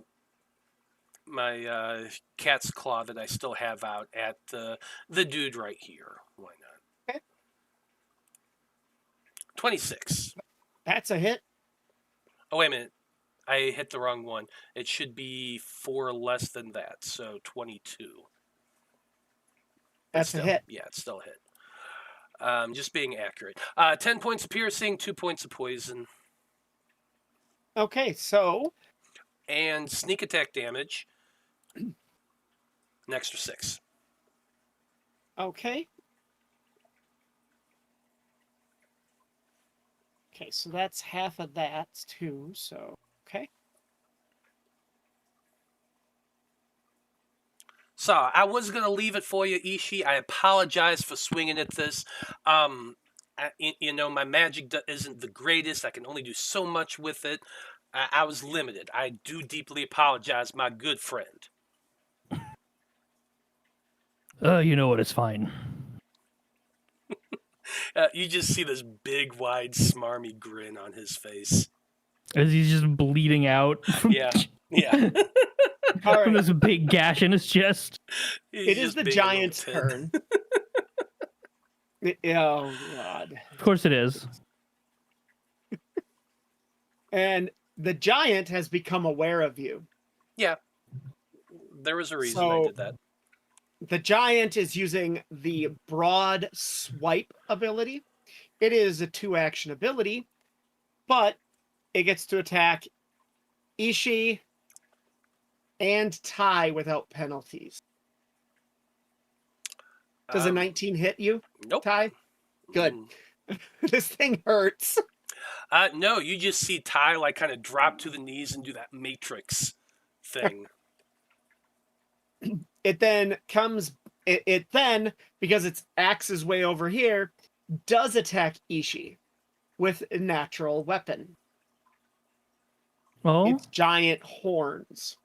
cat's claw that I still have out at the dude right here. Why not? Okay. 26. That's a hit. Oh, wait a minute. I hit the wrong one. It should be 4 less than that, so 22. That's still, a hit. Yeah, it's still a hit. Just being accurate. 10 points of piercing, 2 points of poison. Okay, so. And sneak attack damage. An extra 6. Okay. Okay, so that's half of that too, so okay. So I was gonna leave it for you, Ishii. I apologize for swinging at this. My magic isn't the greatest. I can only do so much with it. I was limited. I do deeply apologize, my good friend. You know what? It's fine. You just see this big, wide, smarmy grin on his face. As he's just bleeding out. Yeah. From this big gash in his chest. It is the giant's turn. Oh, God. Of course it is. And the giant has become aware of you. Yeah. There was a reason I did that. The giant is using the broad swipe ability. It is a 2-action ability, but it gets to attack Ishii and tie without penalties. Does a 19 hit you, Nope. Ty? Good. Mm. This thing hurts. No, you just see Ty like kind of drop to the knees and do that Matrix thing. It then comes. It then, because its axe is way over here, does attack Ishii with a natural weapon. Oh, Its giant horns.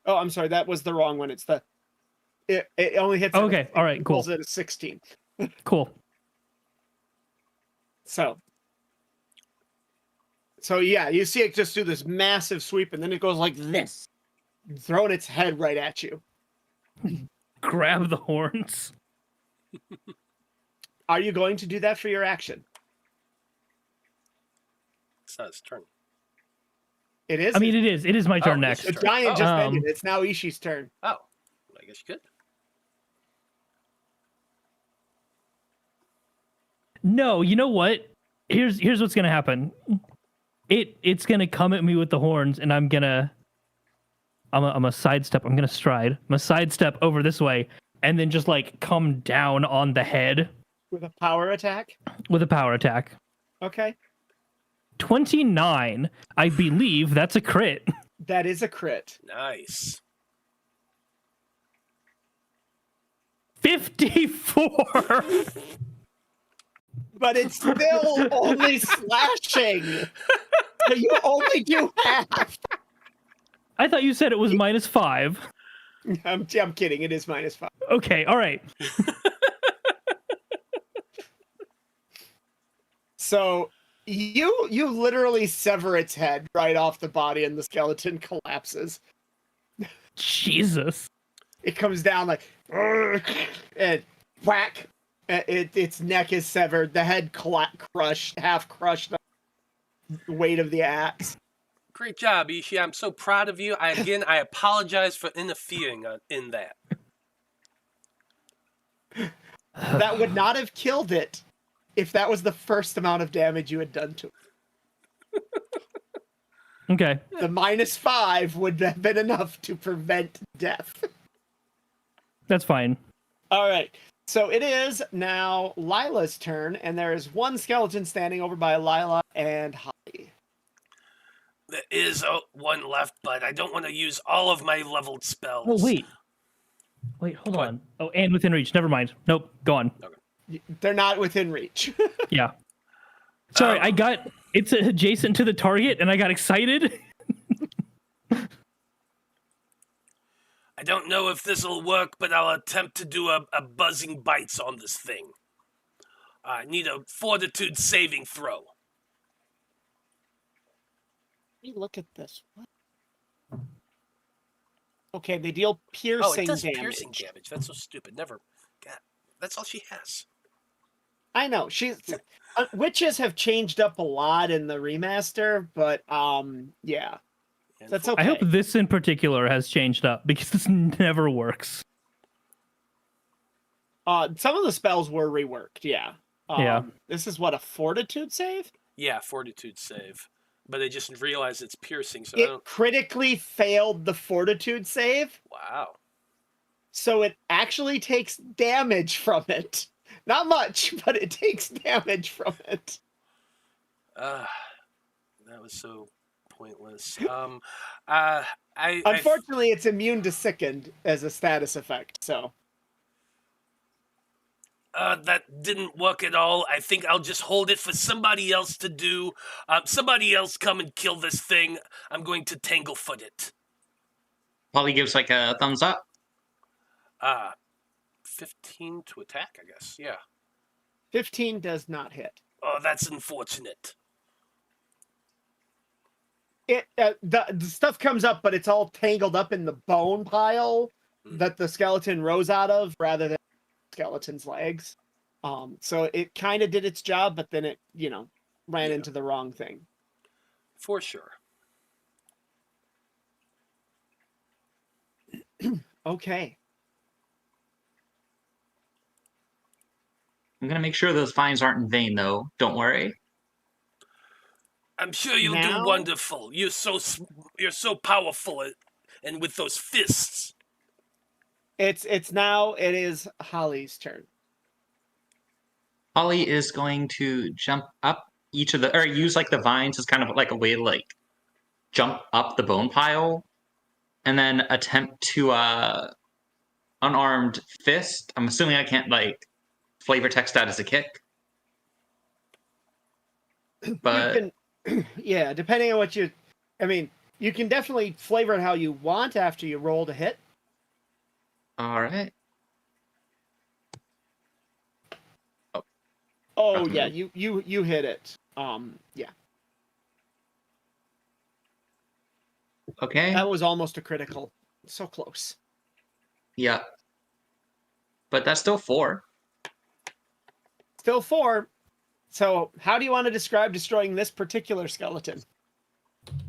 Oh, I'm sorry, that was the wrong one. It's the. It only hits. okay. All right. Cool. Rolls at a 16. Cool. So yeah, you see it just do this massive sweep, and then it goes like this, throwing its head right at you. Grab the horns. Are you going to do that for your action? It's not his turn. It is. I mean, it is. It is my turn it's next. the your turn. giant just Oh. ended. It's now Ishii's turn. Oh, I guess you could. No, you know what? Here's what's gonna happen. It's gonna come at me with the horns, and I'm gonna sidestep. I'm gonna stride. I'm gonna sidestep over this way, and then just like come down on the head With a power attack? with a power attack. Okay. 29. I believe that's a crit. That is a crit. Nice. 54. But it's still only slashing. So you only do half. I thought you said it was -5. I'm kidding. It is -5. Okay, all right. So you literally sever its head right off the body, and the skeleton collapses. Jesus. It comes down like, and whack. Its neck is severed. The head crushed, half crushed. The weight of the axe. Great job, Ishii. I'm so proud of you. I apologize for interfering in that. That would not have killed it if that was the first amount of damage you had done to it. Okay. The -5 would have been enough to prevent death. That's fine. All right. So it is now Lila's turn, and there is one skeleton standing over by Lila and Holly. There is one left, but I don't want to use all of my leveled spells. Oh, wait. Wait, hold on. Oh, and within reach. Never mind. Nope. Go on. They're not within reach. Yeah. Sorry, it's adjacent to the target, and I got excited. I don't know if this will work, but I'll attempt to do a buzzing bites on this thing. I need a fortitude saving throw. Let me look at this. What? Okay, they deal Oh, piercing it does damage. piercing damage. That's so stupid. Never. God, that's all she has. I know. Witches have changed up a lot in the remaster, but yeah. And That's for- okay. I hope this in particular has changed up because this never works. Some of the spells were reworked, yeah. Yeah. This is what, a fortitude save? Yeah, fortitude save. But I just realized it's piercing, so I It don't... critically failed the fortitude save, Wow. so it actually takes damage from it. Not much, but it takes damage from it. That was so pointless. Unfortunately, it's immune to sickened as a status effect, so... That didn't work at all. I think I'll just hold it for somebody else to do. Somebody else come and kill this thing. I'm going to Tanglefoot it. Polly gives like a thumbs up. 15 to attack, I guess. Yeah. 15 does not hit. Oh, that's unfortunate. The stuff comes up, but it's all tangled up in the bone pile that the skeleton rose out of, rather than skeleton's legs. So it kind of did its job, but then it, ran into the wrong thing. For sure. Okay. I'm gonna make sure those fines aren't in vain, though. Don't worry. I'm sure you'll Now- do wonderful. You're so powerful, and with those fists. It is Holly's turn. Holly is going to jump up each of the, or use like the vines as kind of like a way to like jump up the bone pile, and then attempt to unarmed fist. I'm assuming I can't like flavor text that as a kick, but You can, yeah, depending on what you, I mean, you can definitely flavor it how you want after you roll to hit. all right. Oh Okay. yeah, you hit it. Yeah, Okay. that was almost a critical. So close. Yeah. But that's still 4. Still 4. So how do you want to describe destroying this particular skeleton?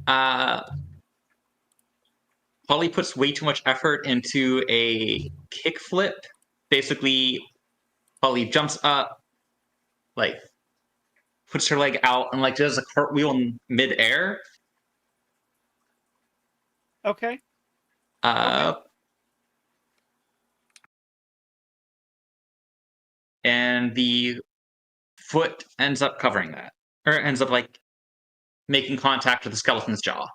Holly puts way too much effort into a kickflip. Basically, Holly jumps up, like puts her leg out, and like does a cartwheel in midair. Okay. And the foot ends up covering that, or ends up like making contact with the skeleton's jaw.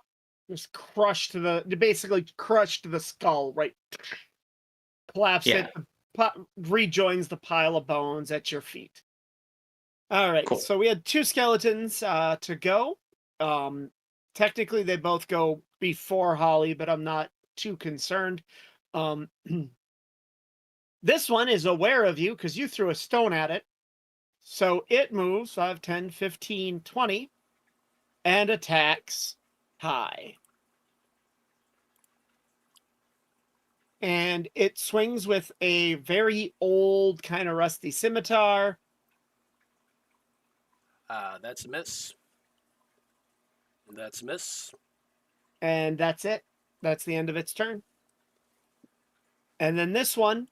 Just basically crushed the skull, right? Collapsed Yeah. it, rejoins the pile of bones at your feet. All right, Cool. so we had 2 skeletons to go. Technically, they both go before Holly, but I'm not too concerned. This one is aware of you because you threw a stone at it. So it moves 5, 10, 15, 20, and attacks high. And it swings with a very old, kind of rusty scimitar. That's a miss. That's a miss. And that's it. That's the end of its turn. And then this one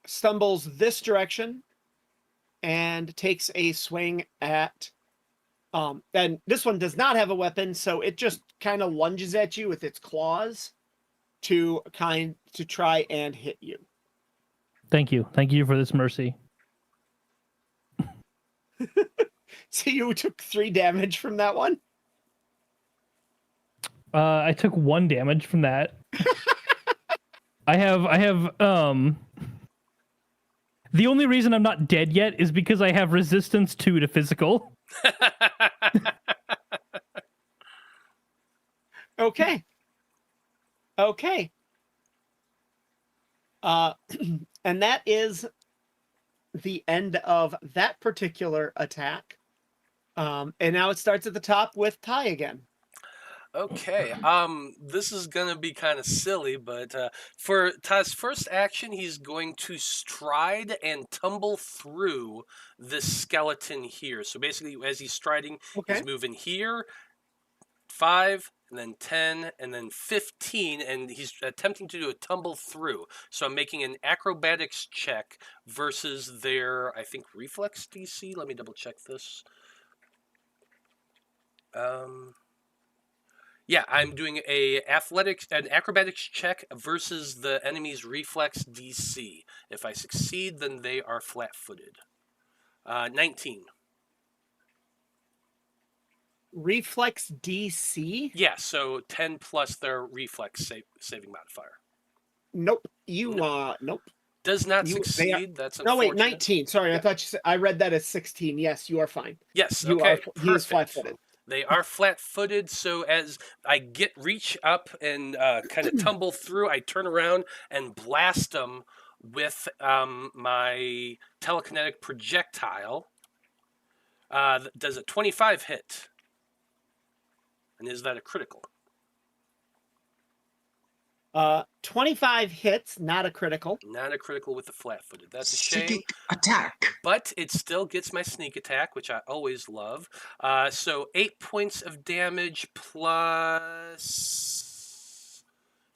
stumbles this direction and takes a swing at and this one does not have a weapon, so it just kind of lunges at you with its claws to try and hit you. Thank you for this mercy. So you took 3 damage from that one. I took 1 damage from that. I have the only reason I'm not dead yet is because I have resistance 2 to physical. Okay. And that is the end of that particular attack. And now it starts at the top with Ty again. Okay. This is gonna be kind of silly, but for Ty's first action, he's going to stride and tumble through this skeleton here. So basically, as he's striding, Okay. he's moving here, 5, and then 10, and then 15, and he's attempting to do a tumble through. So I'm making an acrobatics check versus their, I think, reflex DC. Let me double check this. Yeah, I'm doing an acrobatics check versus the enemy's reflex DC. If I succeed, then they are flat-footed. 19. Reflex DC? Yeah, so 10 plus their reflex saving modifier. Nope. Nope. Does not They are- succeed. That's No, unfortunate. wait, 19. Sorry, Yeah. I thought I read that as 16. Yes, you are fine. Yes, You okay. are. He is Perfect. flat-footed. They are flat-footed, so as I reach up and kind of tumble through, I turn around and blast them with my telekinetic projectile. Does a 25 hit? And is that a critical? 25 hits, not a critical. Not a critical with the flat-footed. That's a shame. Psychic attack. But it still gets my sneak attack, which I always love. So 8 points of damage plus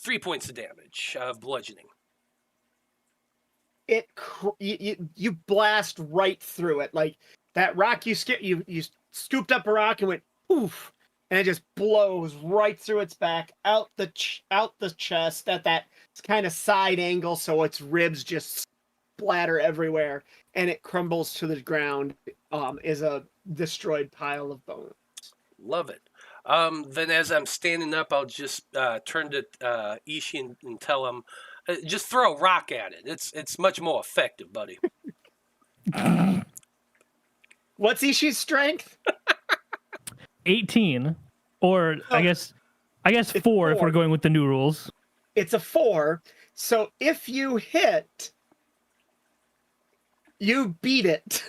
3 points of damage of bludgeoning. You blast right through it. Like that rock you scooped up a rock and went poof, and it just blows right through its back, out the chest at that kind of side angle, so its ribs just splatter everywhere, and it crumbles to the ground. Is a destroyed pile of bones. Love it. Then as I'm standing up, I'll just turn to Ishii and tell him, just throw a rock at it. It's much more effective, buddy. What's Ishii's strength? 18, or Oh. I guess It's 4 if four. we're going with the new rules. It's a 4. So if you hit, you beat it.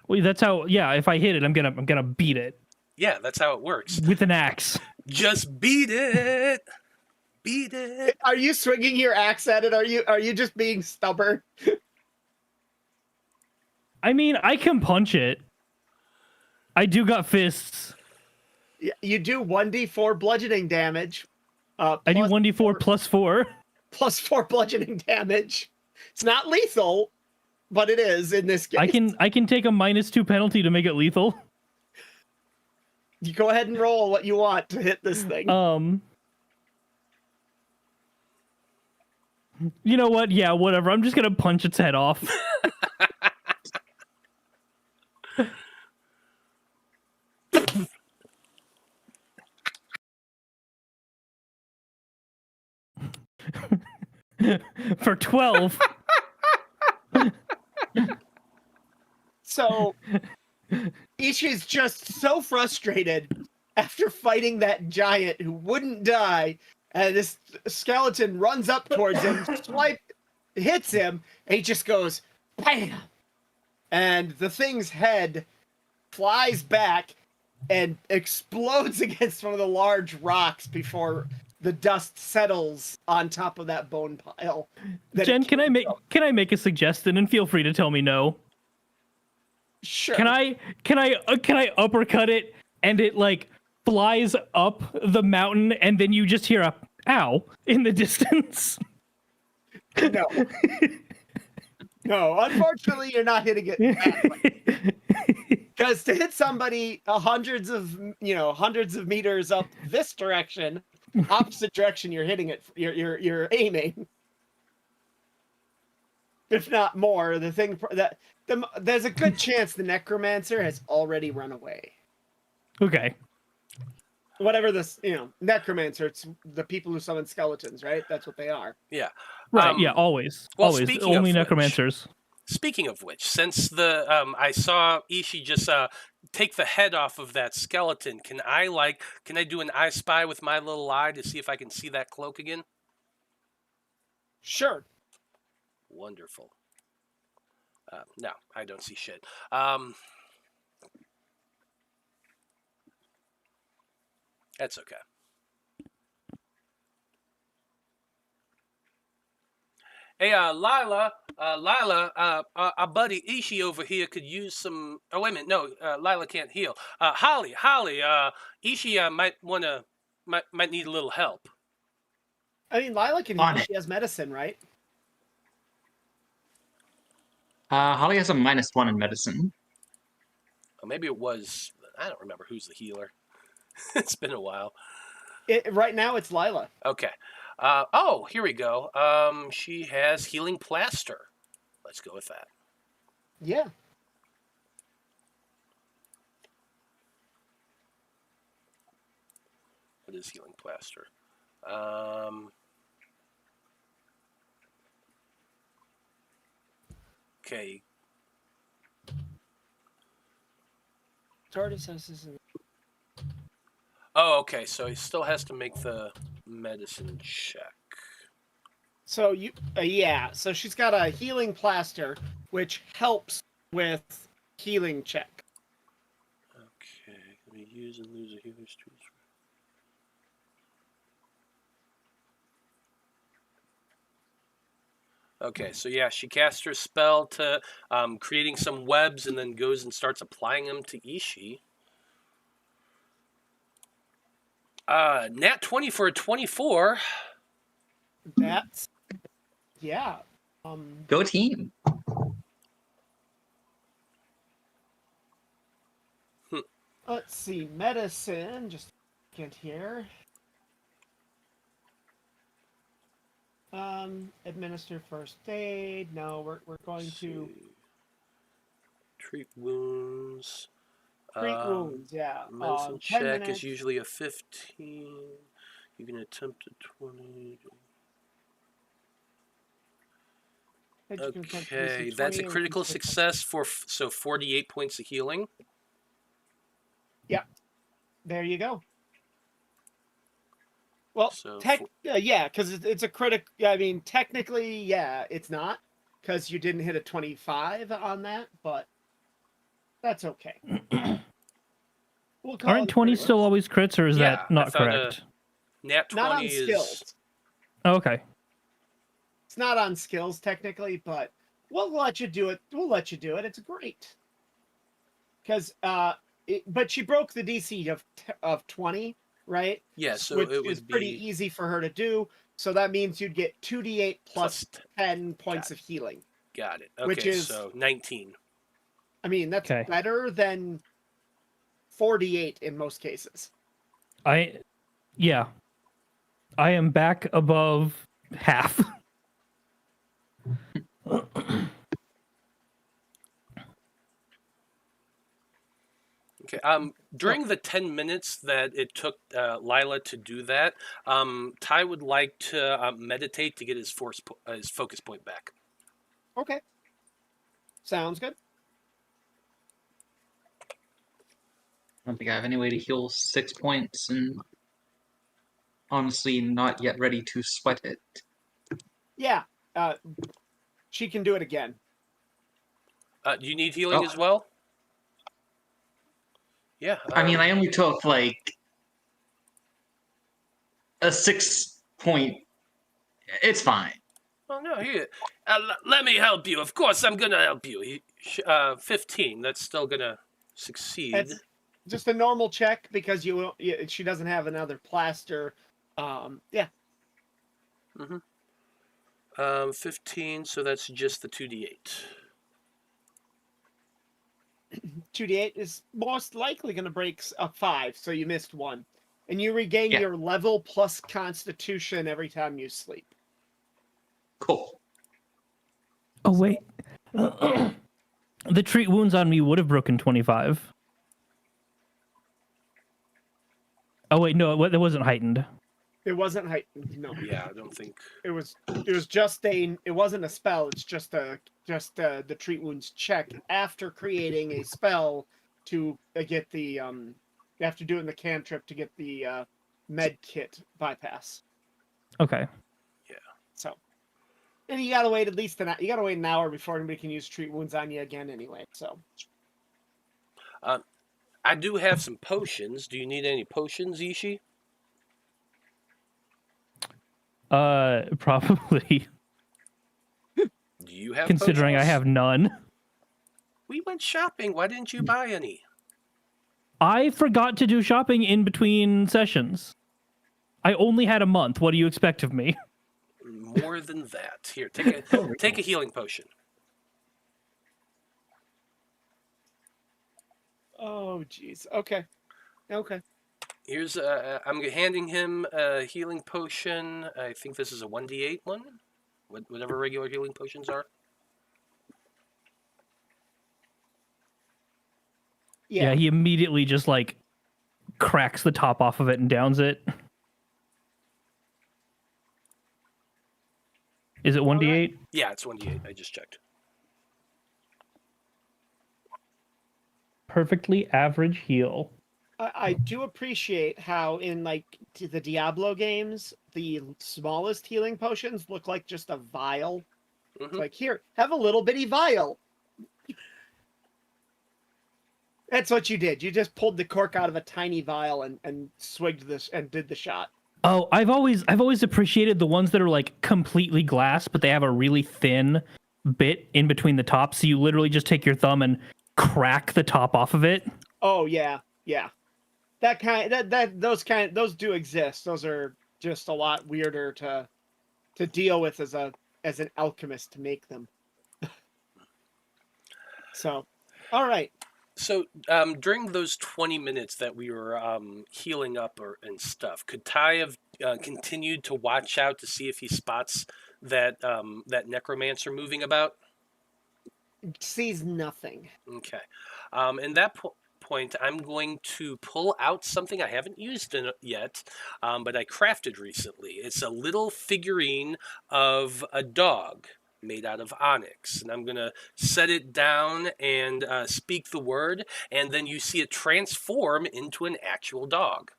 Well, that's how. Yeah, if I hit it, I'm gonna beat it Yeah, that's how it works. with an axe. Just beat it. Beat it. Are you swinging your axe at it? Are you just being stubborn? I mean, I can punch it. I do got fists. You do 1d4 bludgeoning damage. I do plus 1d4 plus 4. plus 4 bludgeoning damage. It's not lethal, but it is in this case. I can take a -2 penalty to make it lethal. You go ahead and roll what you want to hit this thing. You know what? Yeah, whatever. I'm just gonna punch its head off. For 12. So Ishii's just so frustrated after fighting that giant who wouldn't die, and this skeleton runs up towards him, hits him, and he just goes bam, and the thing's head flies back and explodes against one of the large rocks before the dust settles on top of that bone pile. that it Jen, can came I make a suggestion, and feel free to tell me no. Sure. Can I uppercut it and it like flies up the mountain and then you just hear a ow in the distance? No. No, unfortunately, you're not hitting it that way. Because to hit somebody hundreds of meters up this direction, opposite direction, you're hitting it. You're aiming. If not more, there's a good chance the necromancer has already run away. Okay. Whatever This, necromancer, it's the people who summon skeletons, right? That's what they are. Yeah. Right, yeah, always. well, Always. speaking of Only which- necromancers. Speaking of which, since I saw Ishii just take the head off of that skeleton, can I do an I Spy with my little eye to see if I can see that cloak again? Sure. Wonderful. No, I don't see shit. That's okay. Hey, Lila, our buddy Ishii over here could use some. Oh, wait a minute, no, Lila can't heal. Holly, Ishii might need a little help. I mean, Lila can On heal. it. She has medicine, right? Holly has a -1 in medicine. Or maybe it was. I don't remember who's the healer. It's been a while. Right now, it's Lila. Okay. Here we go. She has healing plaster. Let's go with that. Yeah. What is healing plaster? Okay. Tortoise says this is- Oh, okay. So he still has to make the medicine check. So so she's got a healing plaster, which helps with healing check. Okay. Let me use and lose a healer's tools. Okay, so yeah, she casts her spell to creating some webs and then goes and starts applying them to Ishii. Nat 20 for a 24. That's yeah. Go team. Let's see, medicine. Just a second here. Administer first aid. No, we're going Let's to see. Treat wounds. treat wounds. Yeah. Medicine 10 check minutes. is usually a 15. You can attempt a 20. You can attempt to Okay, DC that's a 20 and critical consider- success for so 48 points of healing. There you go. Well, So yeah, because it's a critic. I mean, technically, yeah, it's not because you didn't hit a 25 on that, but that's okay. We'll call Aren't it 20 critical. still always crits, or is Yeah, that I not found correct? nat 20 Not on is skills. Oh, okay. It's not on skills technically, but we'll let you do it. We'll let you do it. It's great. Because but she broke the DC of 20, right? yeah. So Which it is would pretty be easy for her to do. So that means you'd get 2d8 plus plus 10 points Got of healing. got it. Okay, which is- so 19. I mean, that's Okay. better than 48 in most cases. Yeah. I am back above half. Okay. During the 10 minutes that it took Lila to do that, Ty would like to meditate to get his focus point back. Okay. Sounds good. I don't think I have any way to heal 6 points, and honestly, not yet ready to sweat it. Yeah. She can do it again. Do you need healing Oh. as well? Yeah. I mean, I only took like a 6 point. It's fine. Oh no, here. Let me help you. Of course, I'm gonna help you. 15. That's still gonna succeed. It's just a normal check because she doesn't have another plaster. Yeah. 15. So that's just the 2d8. 2d8 is most likely going to break a 5, so you missed 1. And you regain Yeah. your level plus constitution every time you sleep. Cool. Oh, wait. The treat wounds on me would have broken 25. Oh, wait, no, it wasn't heightened. It wasn't heightened, no. Yeah, I don't think. It was just it wasn't a spell, it's just the treat wounds check after creating a spell to get the you have to do it in the cantrip to get the med kit bypass. Okay. So, and you gotta wait at least you gotta wait an hour before anybody can use treat wounds on you again anyway. So, I do have some potions. Do you need any potions, Ishi? Probably. Do you have Considering I potions? have none. We went shopping. Why didn't you buy any? I forgot to do shopping in between sessions. I only had a month. What do you expect of me? More than that. Here, take a healing potion. oh jeez. Okay. Here's I'm handing him a healing potion. I think this is a 1d8 one. Whatever regular healing potions are. Yeah, he immediately just like cracks the top off of it and downs it. Is it 1d8? Yeah, it's 1d8. I just checked. Perfectly average heal. I do appreciate how in like the Diablo games, the smallest healing potions look like just a vial. It's Mhm. like, here, have a little bitty vial. That's what you did. You just pulled the cork out of a tiny vial and swigged this and did the shot. Oh, I've always appreciated the ones that are like completely glass, but they have a really thin bit in between the top, so you literally just take your thumb and crack the top off of it. Oh yeah. Those do exist. Those are just a lot weirder to deal with as an alchemist to make them. So, all right. So during those 20 minutes that we were healing up and stuff, could Ty have continued to watch out to see if he spots that necromancer moving about? Sees nothing. Okay. In that point, I'm going to pull out something I haven't used yet, but I crafted recently. It's a little figurine of a dog made out of onyx, and I'm going to set it down and speak the word, and then you see it transform into an actual dog.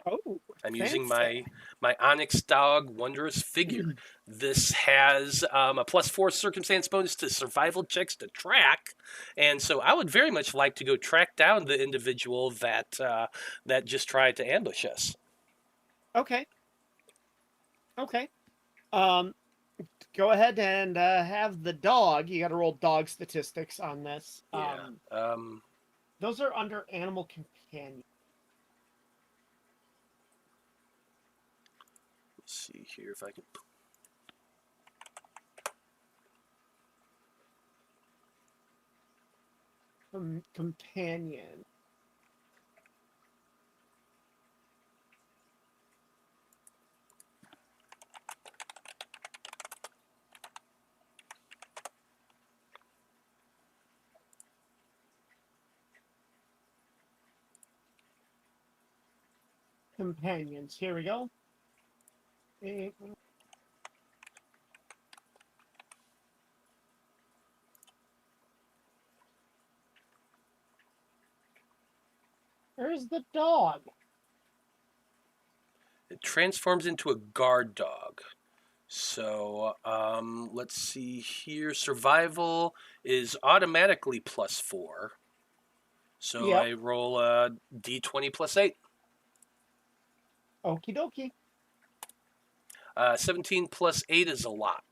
Oh, I'm using fancy. my Onyx Dog Wondrous Figure. This has a +4 circumstance bonus to survival checks to track, and so I would very much like to go track down the individual that that just tried to ambush us. Okay. Okay. Um, Go ahead and have the dog. You got to roll dog statistics on this. Yeah. Those are under animal companion. Let's see here if I can. Companion. Companions. Here we go. Where's the dog? It transforms into a guard dog. So let's see here. Survival is automatically +4. So Yep. I roll a d20 +8. Okie dokie. 17 +8 is a lot.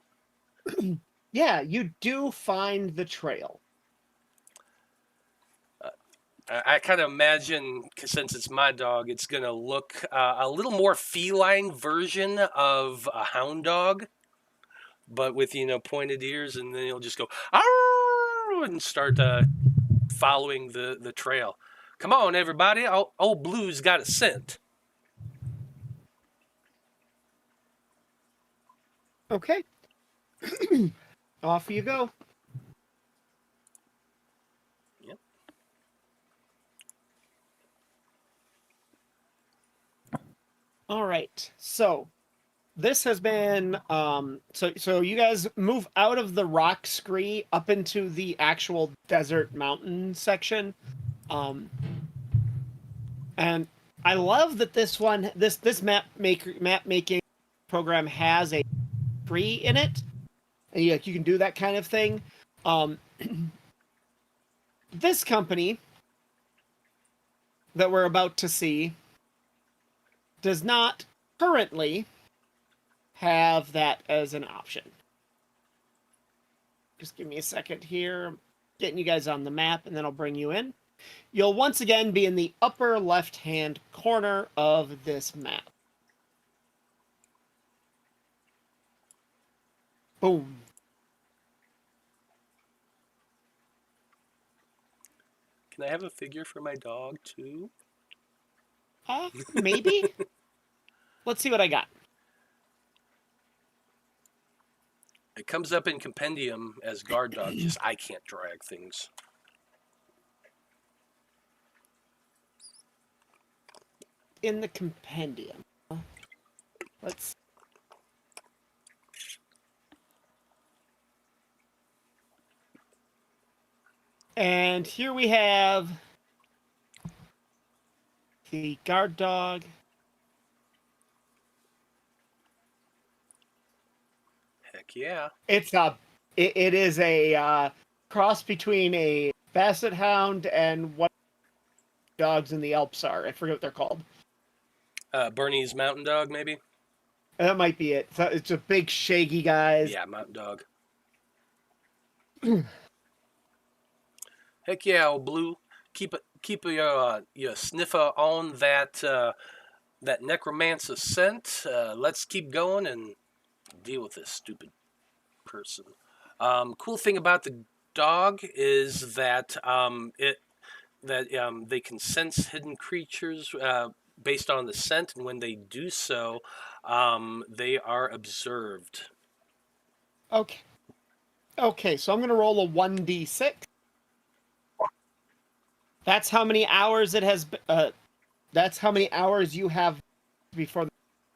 Yeah, you do find the trail. I kind of imagine, since it's my dog, it's going to look a little more feline version of a hound dog, but with, pointed ears, and then he'll just go, "Arr!" and start following the trail. Come on, everybody. Old Blue's got a scent. Okay. Off you go. Yep. All right. So this has been so you guys move out of the rock scree up into the actual desert mountain section. And I love that this map making program has a tree in it. And you can do that kind of thing. This company that we're about to see does not currently have that as an option. Just give me a second here. Getting you guys on the map, and then I'll bring you in. You'll once again be in the upper left-hand corner of this map. Boom. Can I have a figure for my dog, too? Maybe? Let's see what I got. It comes up in Compendium as guard dog, just I can't drag things. In the compendium. Let's. And here we have the guard dog. Heck yeah. It is a cross between a basset hound and what dogs in the Alps are. I forget what they're called. Bernese Mountain Dog, maybe? That might be it. So it's a big, shaggy guys. Yeah, Mountain Dog. Heck yeah, old Blue. Keep your sniffer on that necromancer scent. Let's keep going and deal with this stupid person. Cool thing about dog is that they can sense hidden creatures based on the scent, and when they do so, they are observed. Okay. Okay, so I'm gonna roll a 1d6. That's how many hours it has. That's how many hours you have before they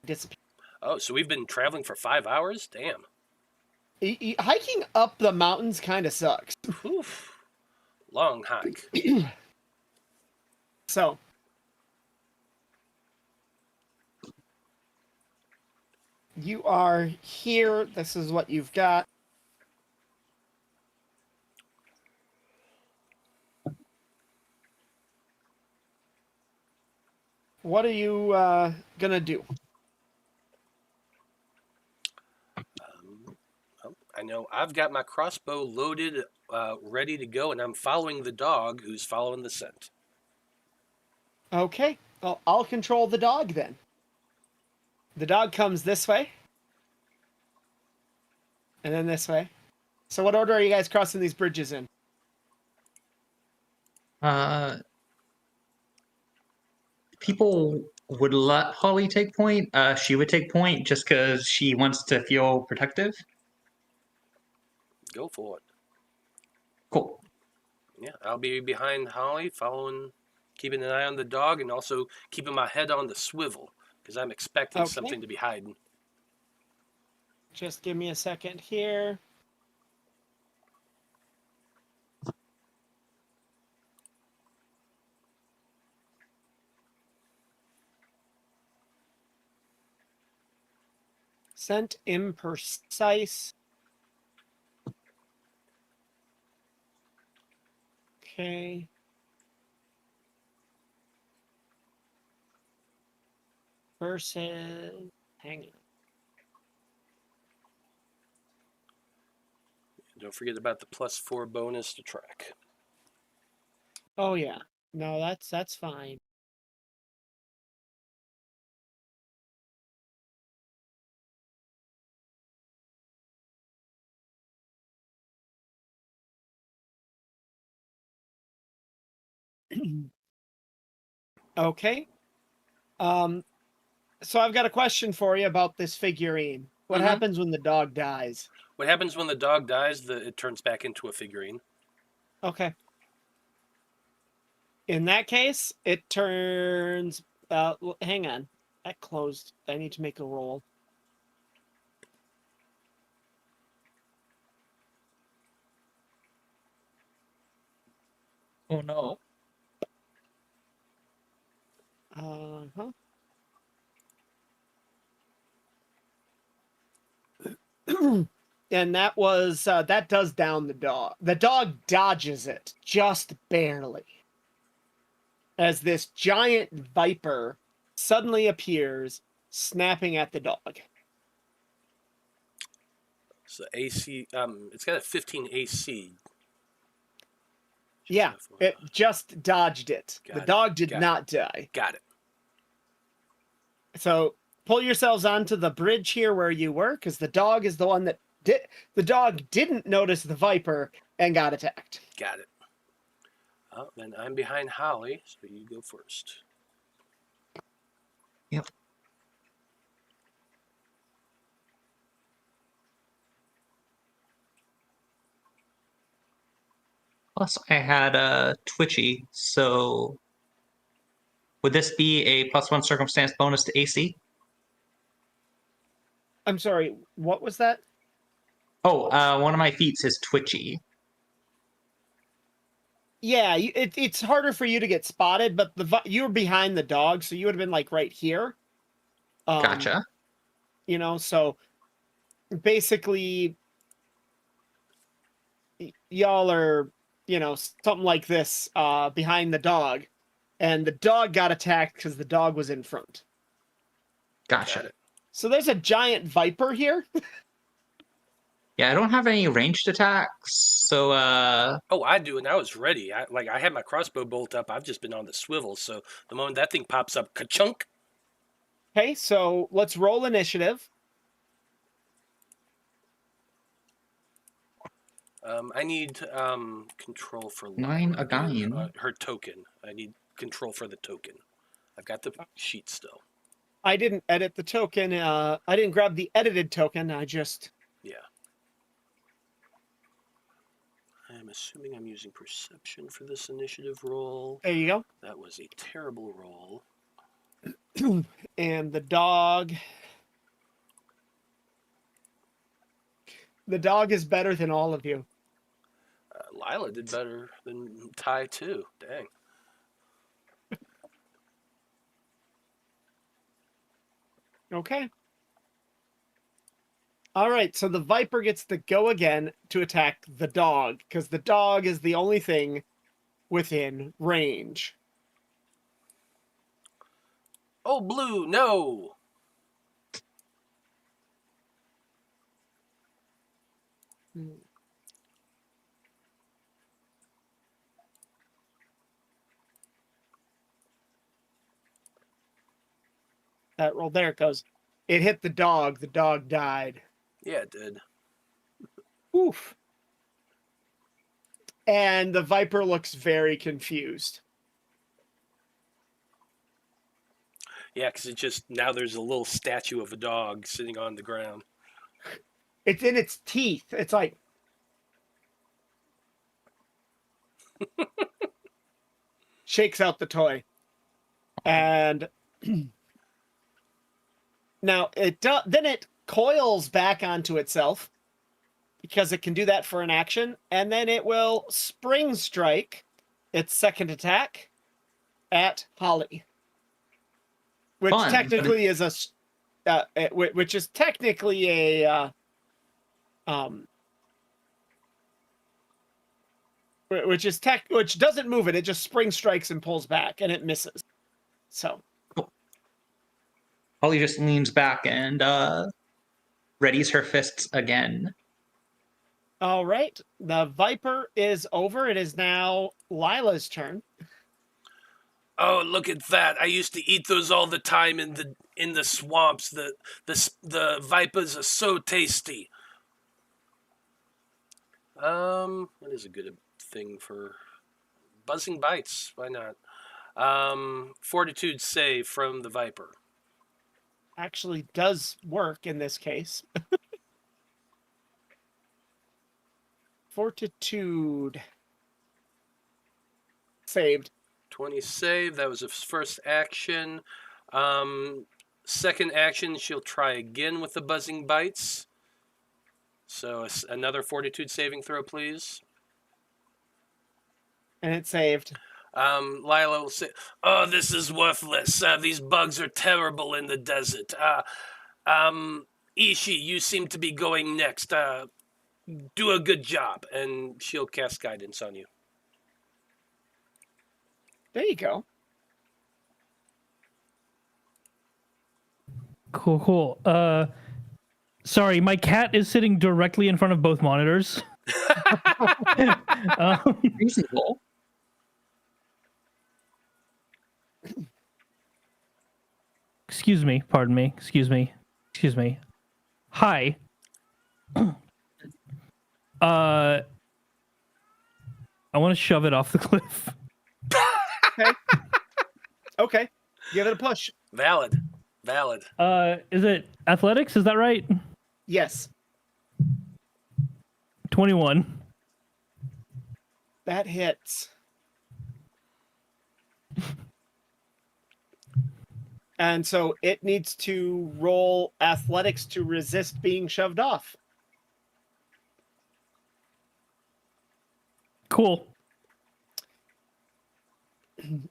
disappear. Oh, so we've been traveling for 5 hours? Damn. Hiking up the mountains kind of sucks. Whew. Long hike. So, you are here. This is what you've got. What are you gonna do? I know I've got my crossbow loaded, ready to go, and I'm following the dog who's following the scent. Okay, well, I'll control the dog then. The dog comes this way. And then this way. So what order are you guys crossing these bridges in? People would let Holly take point. She would take point just because she wants to feel protective. Go for it. Cool. Yeah, I'll be behind Holly, following, keeping an eye on the dog, and also keeping my head on the swivel because I'm expecting Okay. something to be hiding. Just give me a second here. Scent imprecise. Okay. Versus. Hang on. Don't forget about the +4 bonus to track. Oh yeah. No, that's fine. Okay. So I've got a question for you about this figurine. What Mhm. happens when the dog dies? What happens when the dog dies? It turns back into a figurine. Okay. In that case, it turns. Hang on. That closed. I need to make a roll. Oh no. Uh-huh. And that was that does down the dog. The dog dodges it just barely as this giant viper suddenly appears, snapping at the dog. So AC, it's got a 15 AC. Yeah, it just dodged it. The dog did not die. Got it. So pull yourselves onto the bridge here where you were, because the dog is the one that did. The dog didn't notice the viper and got attacked. Got it. Oh, then I'm behind Holly, so you go first. Yep. Plus, I had a twitchy, so would this be a +1 circumstance bonus to AC? I'm sorry, what was that? Oh, one of my feats is twitchy. Yeah, it's harder for you to get spotted, but you were behind the dog, so you would have been like right here. Gotcha. You know, so basically, y'all are, you know, something like this behind the dog, and the dog got attacked because the dog was in front. Got Gotcha. it. So there's a giant viper here. Yeah, I don't have any ranged attacks, so Oh, I do, and I was ready. I had my crossbow bolt up. I've just been on the swivel, so the moment that thing pops up, ka-chunk. Okay, so let's roll initiative. I need control for 9 Lila. again. Her token. I need control for the token. I've got the sheet still. I didn't edit the token. I didn't grab the edited token. I just. Yeah. I'm assuming I'm using perception for this initiative roll. There you go. That was a terrible roll. And the dog. The dog is better than all of you. Lila did better than Ty too. Dang. Okay. All right, so the Viper gets to go again to attack the dog, because the dog is the only thing within range. Oh, blue, no. That roll, there it goes. It hit the dog died. Yeah, it did. Oof. And the Viper looks very confused. Yeah, because it just, now there's a little statue of a dog sitting on the ground. It's in its teeth. It's like... shakes out the toy. And... now, then it coils back onto itself, because it can do that for an action, and then it will spring strike its second attack at Holly. Which Fun. technically is which is technically a which doesn't move it just spring strikes and pulls back, and it misses. So Holly just leans back and readies her fists again. all right, the Viper is over. It is now Lila's turn. Oh, look at that! I used to eat those all the time in the swamps. The vipers are so tasty. What is a good thing for buzzing bites? Why not? Fortitude save from the Viper. Actually does work in this case. Fortitude saved. 20 save. That was his first action. Second action, she'll try again with the buzzing bites. So another Fortitude saving throw, please. And it saved. Lila will say, "Oh, this is worthless. These bugs are terrible in the desert. Ishi, you seem to be going next. Do a good job." And she'll cast guidance on you. There you go. Cool. Sorry, my cat is sitting directly in front of both monitors. Reasonable. Excuse me. Pardon me. Excuse me. Hi. I want to shove it off the cliff. Okay. Give it a push. Valid. Is it athletics? Is that right? Yes. 21. That hits. And so it needs to roll athletics to resist being shoved off. Cool.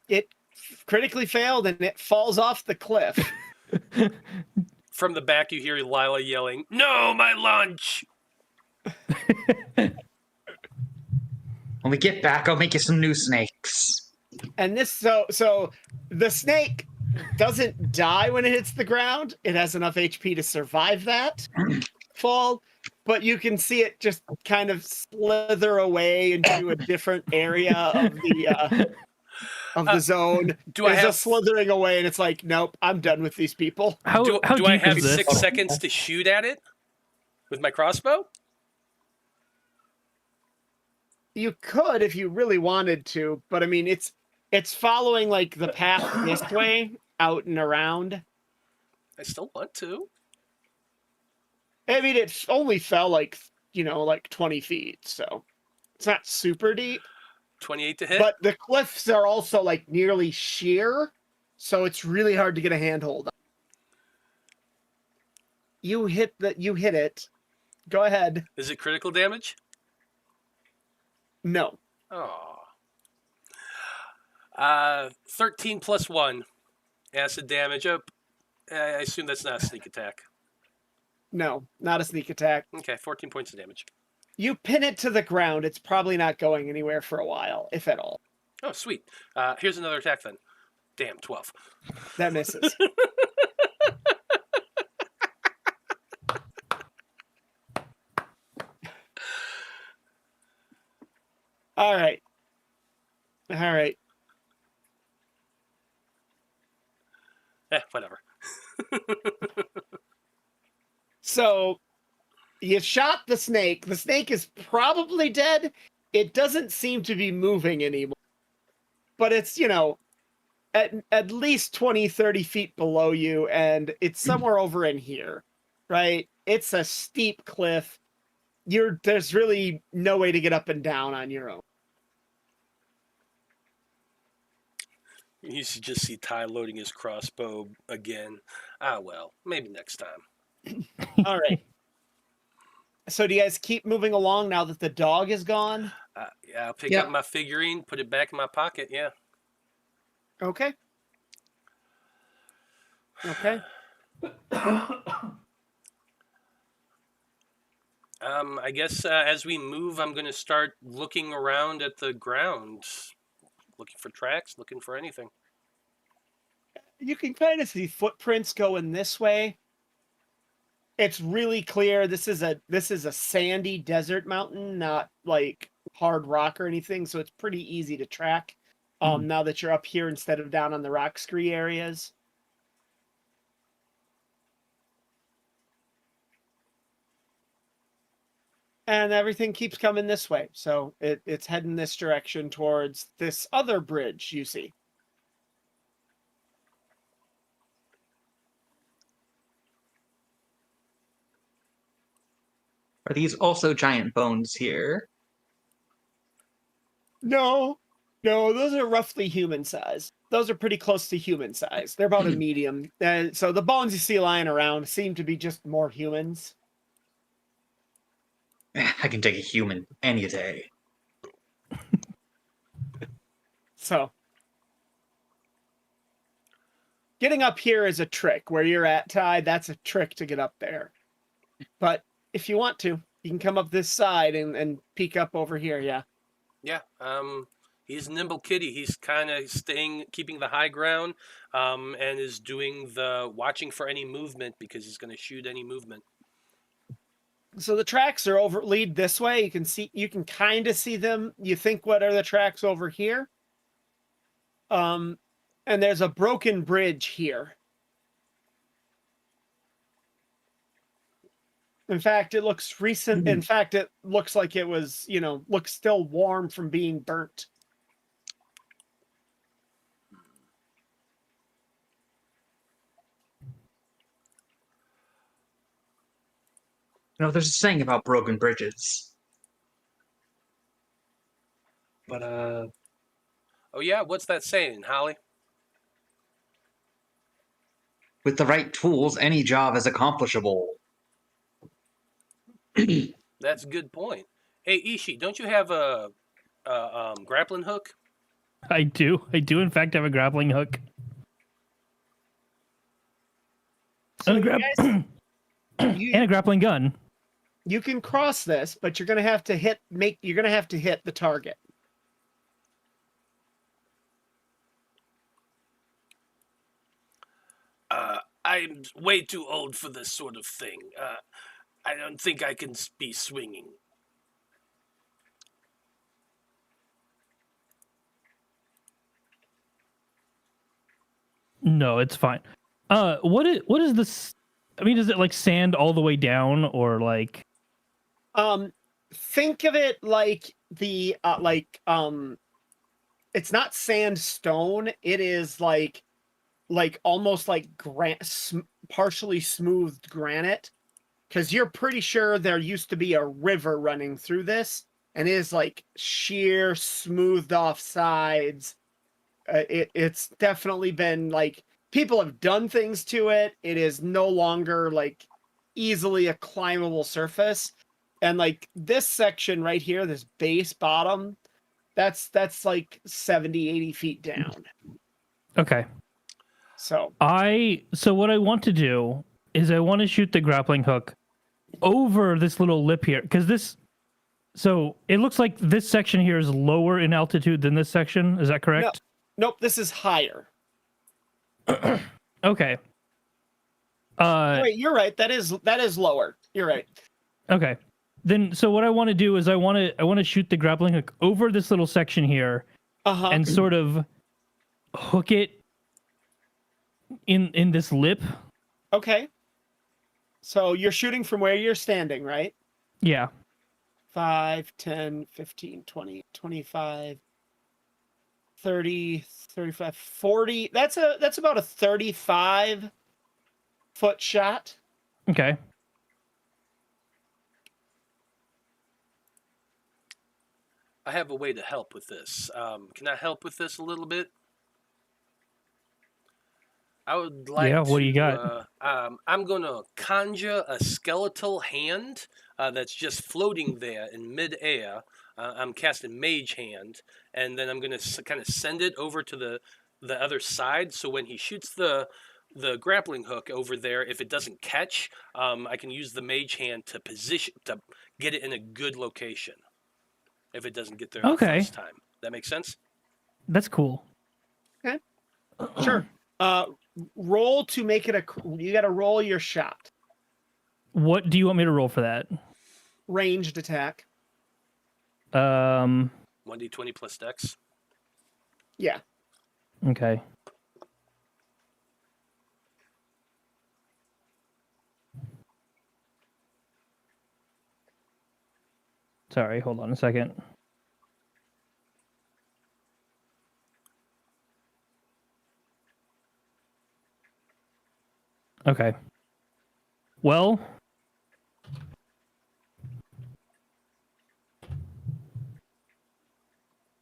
It critically failed and it falls off the cliff. From the back, you hear Lila yelling, "No, my lunch!" When we get back, I'll make you some new snakes. And this, so the snake doesn't die when it hits the ground. It has enough HP to survive that fall, but you can see it just kind of slither away into a different area of the zone. It's just slithering away, and it's like, nope, I'm done with these people. How Do deep I have is this? 6 seconds to shoot at it with my crossbow? You could if you really wanted to, but I mean, it's following like the path this way, out and around. I still want to. I mean, it only fell like, like 20 feet, so it's not super deep. 28 to hit. But the cliffs are also like nearly sheer, so it's really hard to get a handhold on. You hit it. Go ahead. Is it critical damage? No. Oh. 13 plus 1 acid damage. Oh, I assume that's not a sneak attack. No, not a sneak attack. Okay, 14 points of damage. You pin it to the ground. It's probably not going anywhere for a while, if at all. Oh, sweet. Here's another attack then. Damn, 12. That misses. All right. All right. Whatever. So you shot the snake. The snake is probably dead. It doesn't seem to be moving anymore. But it's, at least 20, 30 feet below you, and it's somewhere over in here, right? It's a steep cliff. There's really no way to get up and down on your own. You should just see Ty loading his crossbow again. Ah, well, maybe next time. All right. So do you guys keep moving along now that the dog is gone? Yeah, I'll pick up my figurine, put it back in my pocket, yeah. Okay. Okay. I guess as we move, I'm going to start looking around at the ground. Looking for tracks, looking for anything. You can kind of see footprints going this way. It's really clear this is a sandy desert mountain, not like hard rock or anything, so it's pretty easy to track now that you're up here instead of down on the rock scree areas. And everything keeps coming this way, so it's heading this direction towards this other bridge you see. Are these also giant bones here? No, those are roughly human size. Those are pretty close to human size. They're about a medium. So the bones you see lying around seem to be just more humans. I can take a human any day. So getting up here is a trick. Where you're at, Ty, that's a trick to get up there. But if you want to, you can come up this side and peek up over here, yeah. Yeah, he's Nimble Kitty. He's kind of keeping the high ground, and is doing the watching for any movement because he's going to shoot any movement. So the tracks are lead this way. You can kind of see them. You think, what are the tracks over here? And there's a broken bridge here. In fact, it looks recent. In fact, it looks like it was, looks still warm from being burnt. There's a saying about broken bridges. But, Oh yeah, what's that saying, Holly? with the right tools, any job is accomplishable. That's a good point. Hey, Ishi, don't you have a grappling hook? I do in fact have a grappling hook. So And a grappling gun. You can cross this, but you're gonna have to hit the target. I'm way too old for this sort of thing. I don't think I can be swinging. No, it's fine. What is this? I mean, is it like sand all the way down, or like? Think of it like the it's not sandstone. It is like almost like partially smoothed granite, because you're pretty sure there used to be a river running through this, and it is like sheer, smoothed off sides. It's definitely been like people have done things to it. It is no longer like easily a climbable surface. And like this section right here, this base bottom, that's like 70, 80 feet down. Okay. So what I want to do is I want to shoot the grappling hook over this little lip here, because so it looks like this section here is lower in altitude than this section. Is that correct? nope, this is higher. Okay. Wait, you're right. That is lower. You're right. Okay. Then so what I want to do is I want to shoot the grappling hook over this little section here Uh-huh. and sort of hook it in this lip. Okay. So you're shooting from where you're standing, right? Yeah. 5, 10, 15, 20, 25, 30, 35, 40. That's about a 35-foot shot. Okay. I have a way to help with this. Can I help with this a little bit? I would like Yeah, what do you got? I'm going to conjure a skeletal hand that's just floating there in midair. I'm casting Mage Hand, and then I'm going to kind of send it over to the other side, so when he shoots the grappling hook over there, if it doesn't catch, I can use the Mage Hand to get it in a good location if it doesn't get there the Okay. first time. That makes sense? That's cool. Sure. Roll to make it you got to roll your shot. What do you want me to roll for that? Ranged attack. 1d20 plus dex. Yeah. Okay. Sorry, hold on a second. Okay. Well,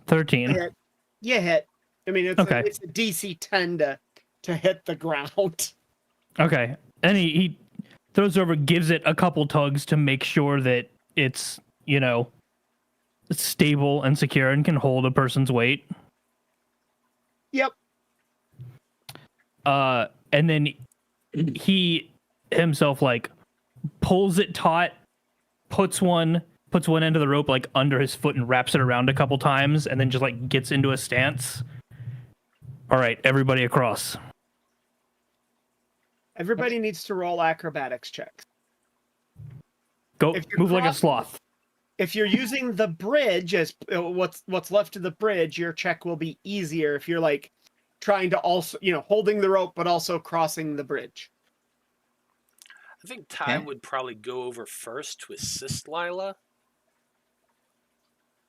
$13. You hit. I mean, it's Okay. it's a DC 10 to hit the ground. Okay. And he throws over, gives it a couple tugs to make sure that it's, stable and secure and can hold a person's weight. Yep. And then he himself pulls it taut, puts one end of the rope under his foot and wraps it around a couple times, and then just gets into a stance. All right, everybody across. Everybody needs to roll acrobatics checks. Go If you're move like a cross- sloth. If you're using the bridge as what's left of the bridge, your check will be easier if you're trying to also, holding the rope but also crossing the bridge. I think Ty Okay. would probably go over first to assist Lila.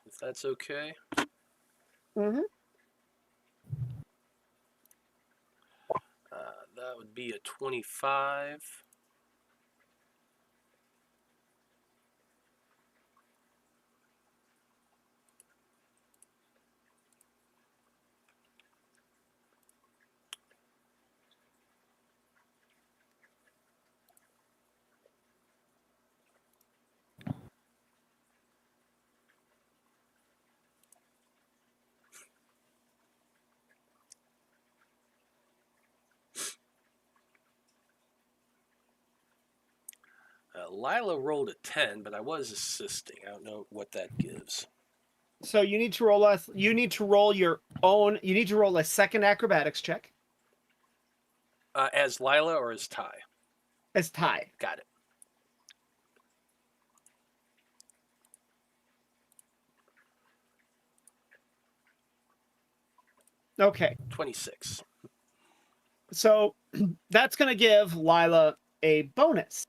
If that's okay. Mm-hmm. That would be a 25. Lila rolled a 10, but I was assisting. I don't know what that gives. So you need to roll your own. You need to roll a second acrobatics check As Lila or as Ty? as Ty. Got it. Okay. 26. So that's going to give Lila a bonus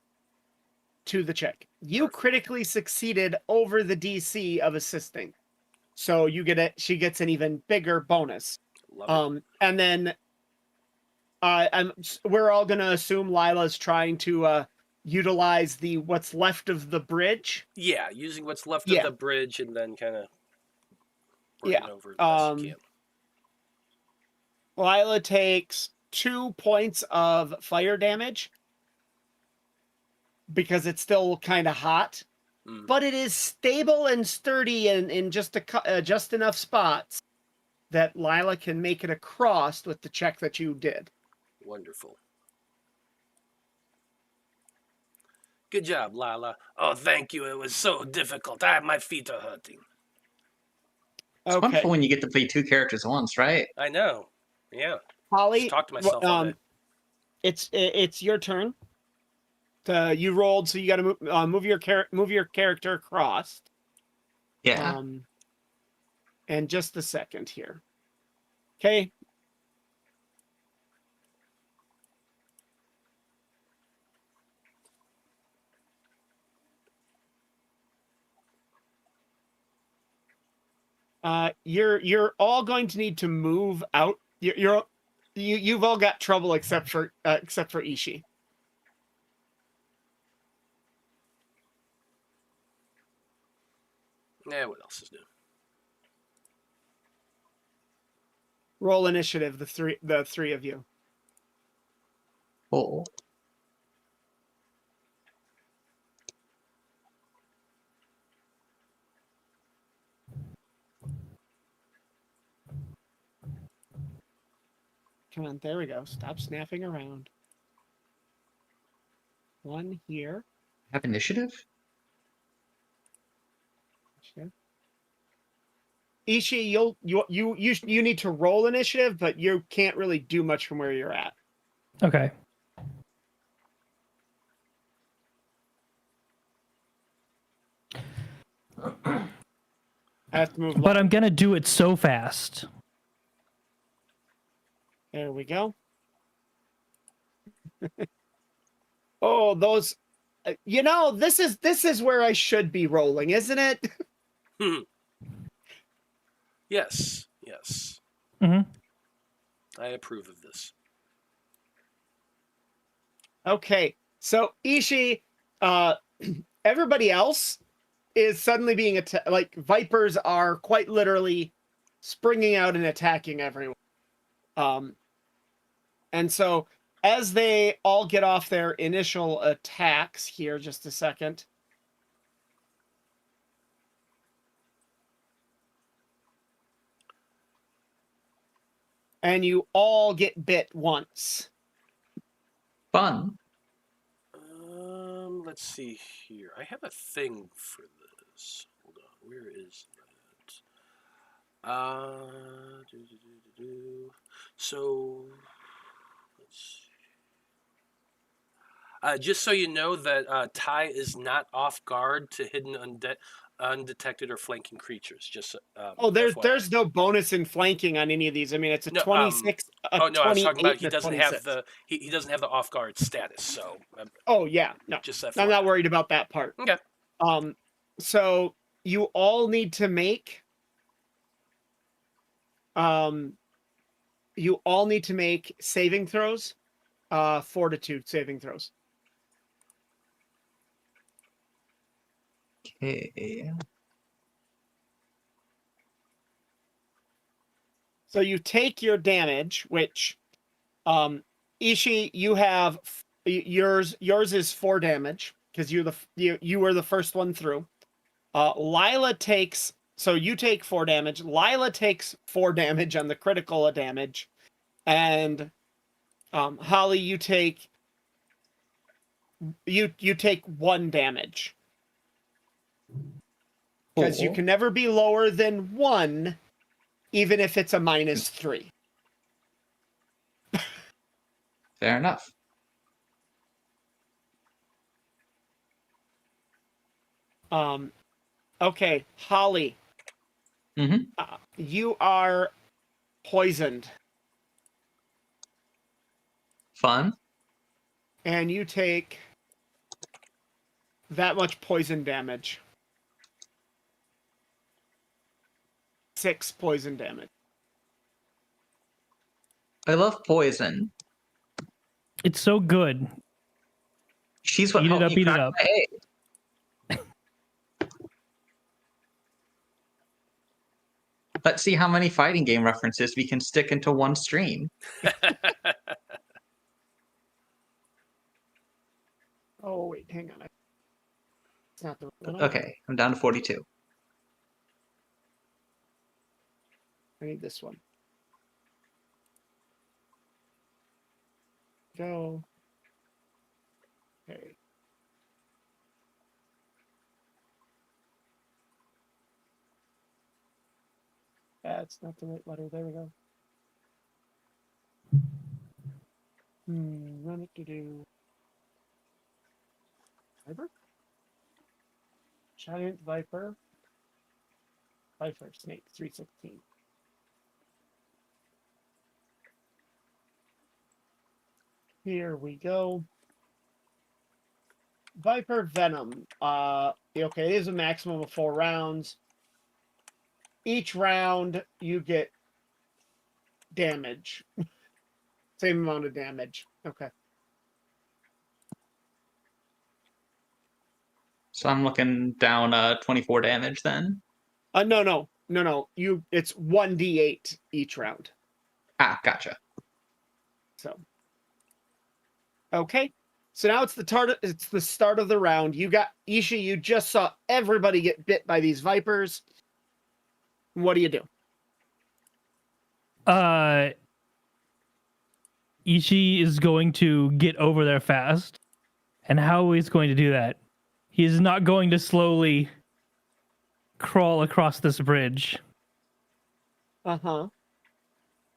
to the check. You critically succeeded over the DC of assisting. So you get it. She gets an even bigger bonus. Love it. And then we're all gonna assume Lila's trying to utilize the what's left of the bridge. Yeah, using what's left Yeah. of the bridge and then kind of Yeah. running over as best you can. Lila takes 2 points of fire damage because it's still kind of hot, but it is stable and sturdy in just just enough spots that Lila can make it across with the check that you did. Wonderful. Good job, Lila. Oh, thank you. It was so difficult. My feet are hurting. It's Okay, wonderful when you get to play 2 characters at once, right? I know. Yeah. Holly, Just talk to myself all day. it's your turn. You rolled, so you got to move your character across. Yeah. And just a second here. Okay. You're all going to need to move out. You've all got trouble except for Ishii. Yeah, what else is new? Roll initiative, the three of you. Oh. Come on, there we go. Stop snapping around. 1 here. Have initiative? Ishii, you need to roll initiative, but you can't really do much from where you're at. Okay. I have to move. But I'm gonna do it so fast. There we go. Oh, those. This is where I should be rolling, isn't it? Yes. Yes. Mm-hmm. I approve of this. Okay, so Ishii, everybody else is suddenly being attacked. Like vipers are quite literally springing out and attacking everyone. And so as they all get off their initial attacks here, just a second. And you all get bit once. Fun. Let's see here. I have a thing for this. Hold on. Where is that? So, let's see. Just so you know that Ty is not off guard to hidden undetected or flanking creatures. Just FYI. There's no bonus in flanking on any of these. I mean, it's a 26. Oh no, I was talking about he and a doesn't 26. have the he doesn't have the off guard status. So Oh yeah, no, just FYI. I'm not worried about that part. Okay. So you all need to make saving throws, fortitude saving throws. Okay. So you take your damage, which Ishii, you have yours is 4 damage because you were the first one through. Lila takes, so you take 4 damage. Lila takes 4 damage on the critical damage, and Holly, you take 1 damage because you can never be lower than 1, even if it's a -3. Fair enough. Okay, Holly. Mm-hmm. You are poisoned. Fun. And you take that much poison damage. 6 poison damage. I love poison. It's so good. She's what Eat it helped up, me eat it crack up. my egg. Let's see how many fighting game references we can stick into one stream. Oh, wait, hang on. It's not the one. Okay, I'm down to 42. I need this one. Go. Okay. That's not the right letter. There we go. Run it to do. Viper? Giant Viper. Viper Snake 316. Here we go. Viper Venom. Okay, it is a maximum of 4 rounds. Each round you get damage. Same amount of damage. Okay. So I'm looking down 24 damage then. No. It's 1d8 each round. Ah, gotcha. So. Okay. So now it's the start of the round. You got Isha, you just saw everybody get bit by these vipers. What do you do? Ichi is going to get over there fast. And how he's going to do that? He is not going to slowly crawl across this bridge. Uh-huh.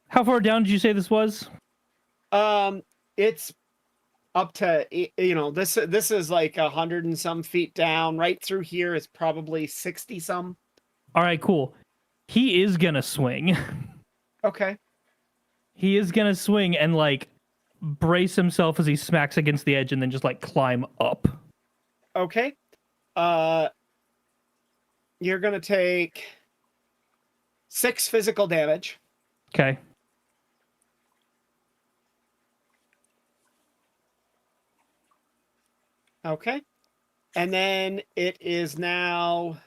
How far down did you say this was? It's up to, this is like 100 and some feet down. Right through here is probably 60 some. All right, cool. He is gonna swing. Okay. He is gonna swing and like brace himself as he smacks against the edge and then just like climb up. Okay. You're gonna take 6 physical damage. Okay. Okay. And then it is now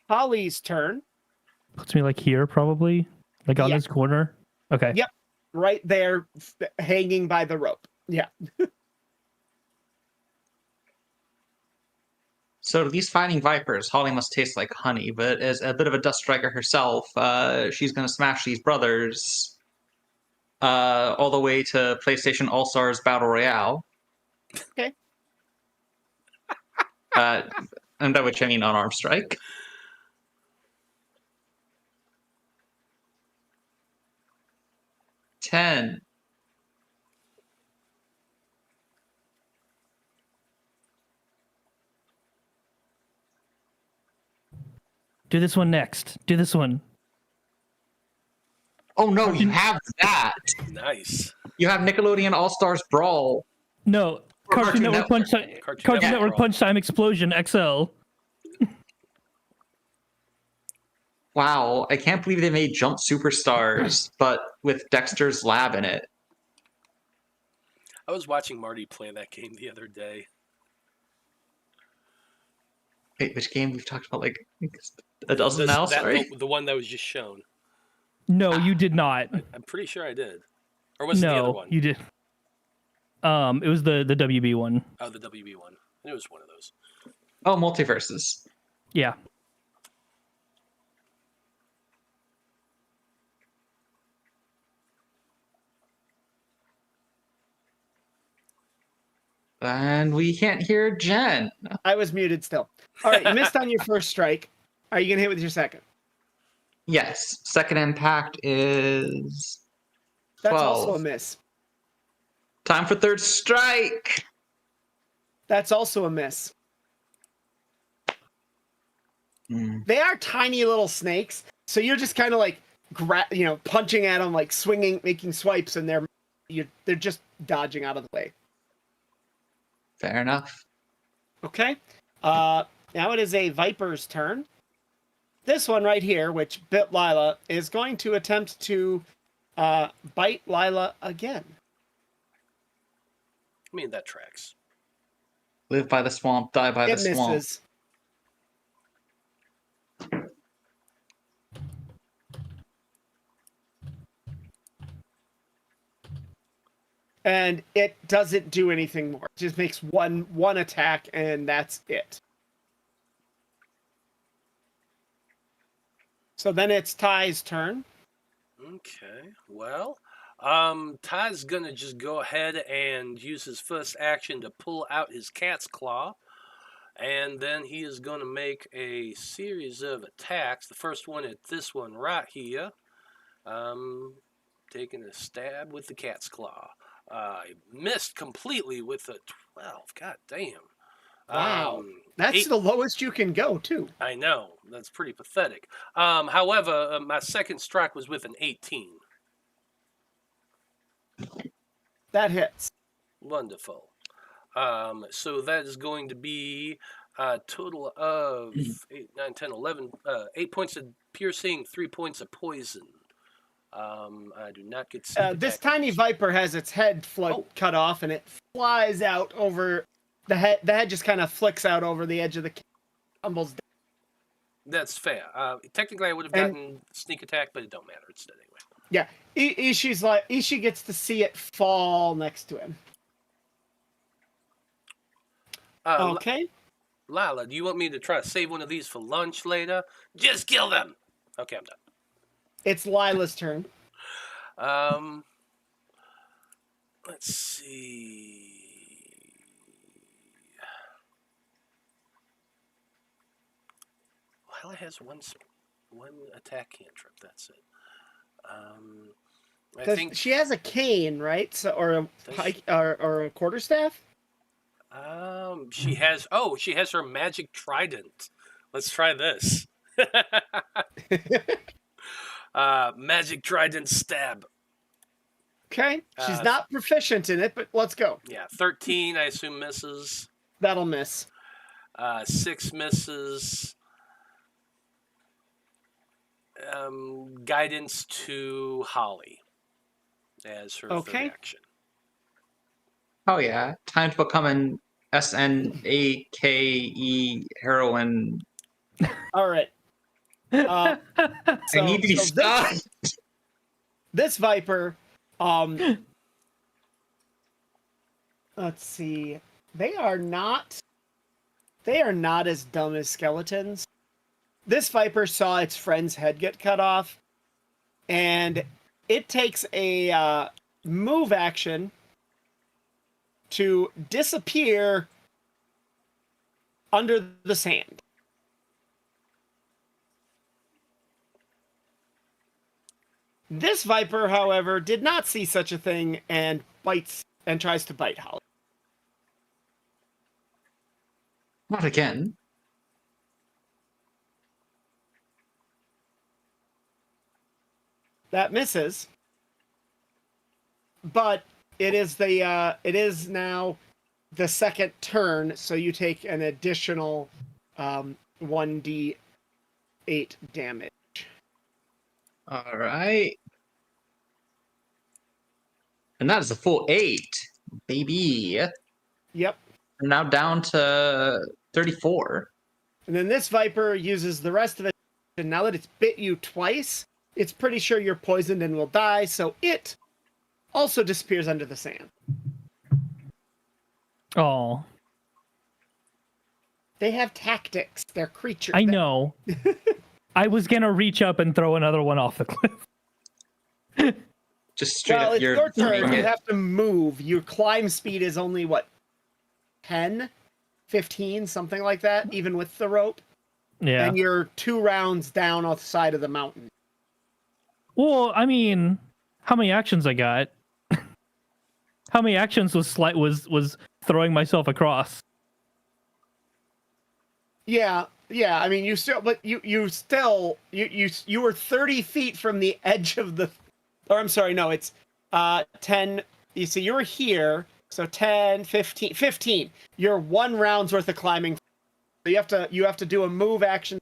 Holly's turn. Puts me like here, probably. Like on Yeah. this corner. Okay. Yep. Right there, hanging by the rope. Yeah. So to these fighting vipers, Holly must taste like honey, but as a bit of a dust striker herself, she's going to smash these brothers all the way to PlayStation All-Stars Battle Royale. Okay. And by which I mean unarmed strike. Ten. Do this one next. Do this one. Oh no, you have that. Nice. You have Nickelodeon All-Stars Brawl. No. Or Cartoon Network Punch Time. Cartoon Network Brawl. Punch Time Explosion XL. Wow, I can't believe they made Jump Superstars, but with Dexter's Lab in it. I was watching Marty play that game the other day. Wait, which game we've talked about like a dozen now? Sorry. The one that was just shown. No, you did not. I'm pretty sure I did. Or was it the other No, one? you did. It was the WB one. Oh, the WB one. It was one of those. Oh, Multiverses. Yeah. And we can't hear Jen. I was muted still. All right, you missed on your first strike. Are you gonna hit with your second? Yes. Second impact is That's 12. also a miss. Time for third strike. That's also a miss. Hmm. They are tiny little snakes, so you're just kind of like, punching at them, like swinging, making swipes, and they're just dodging out of the way. Fair enough. Okay. Now it is a Viper's turn. This one right here, which bit Lila, is going to attempt to bite Lila again. I mean, that tracks. Live by the swamp, die by It the swamp. misses. And it doesn't do anything more. It just makes one attack, and that's it. So then it's Ty's turn. Okay, well, Ty's gonna just go ahead and use his first action to pull out his cat's claw, and then he is gonna make a series of attacks. The first one at this one right here, taking a stab with the cat's claw. I missed completely with a 12. God damn. Wow. That's the lowest you can go, too. I know. That's pretty pathetic. However, my second strike was with an 18. That hits. Wonderful. So that is going to be a total of 8, 9, 10, 11, 8 points of piercing, 3 points of poison. I do not get this tiny viper has its head cut off, and it flies out over the head. The head just kind of flicks out over the edge of the tumbles down. That's fair. Technically, I would have gotten sneak attack, but it don't matter. It's dead anyway. Yeah, Ishi gets to see it fall next to him. Okay. Lila, do you want me to try to save one of these for lunch later? Just kill them. Okay, I'm done. It's Lila's turn. Let's see. Lila has one attack cantrip. That's it. I think she has a cane, right? So, or a pike, or a quarterstaff. She has her magic trident. Let's try this. Magic trident stab. Okay. She's not proficient in it, but let's go. Yeah, 13, I assume misses. That'll miss. 6 misses. Guidance to Holly as her third action. Oh yeah, time to become an SNAKE heroine. All right. I need to be stopped. This viper, let's see. They are not as dumb as skeletons. This viper saw its friend's head get cut off, and it takes a move action to disappear under the sand. This viper, however, did not see such a thing and bites and tries to bite Holly. Not again. That misses. But it is now the second turn, so you take an additional 1d8 damage. All right. And that is a full 8, baby. Yep. I'm now down to 34. And then this viper uses the rest of it. And now that it's bit you twice, it's pretty sure you're poisoned and will die, so it also disappears under the sand. Oh. They have tactics. They're creatures. I know. I was going to reach up and throw another one off the cliff. Just straight well, up. it's your turn. You have to move. Your climb speed is only, 10? 15? Something like that, even with the rope? Yeah. And you're 2 rounds down off the side of the mountain. Well, I mean, how many actions I got? How many actions was throwing myself across? Yeah. I mean, you were 30 feet from the edge of the. Or I'm sorry, no, it's 10. You see, you were here, So 10, 15, 15. You're 1 round's worth of climbing. So you have to do a move action,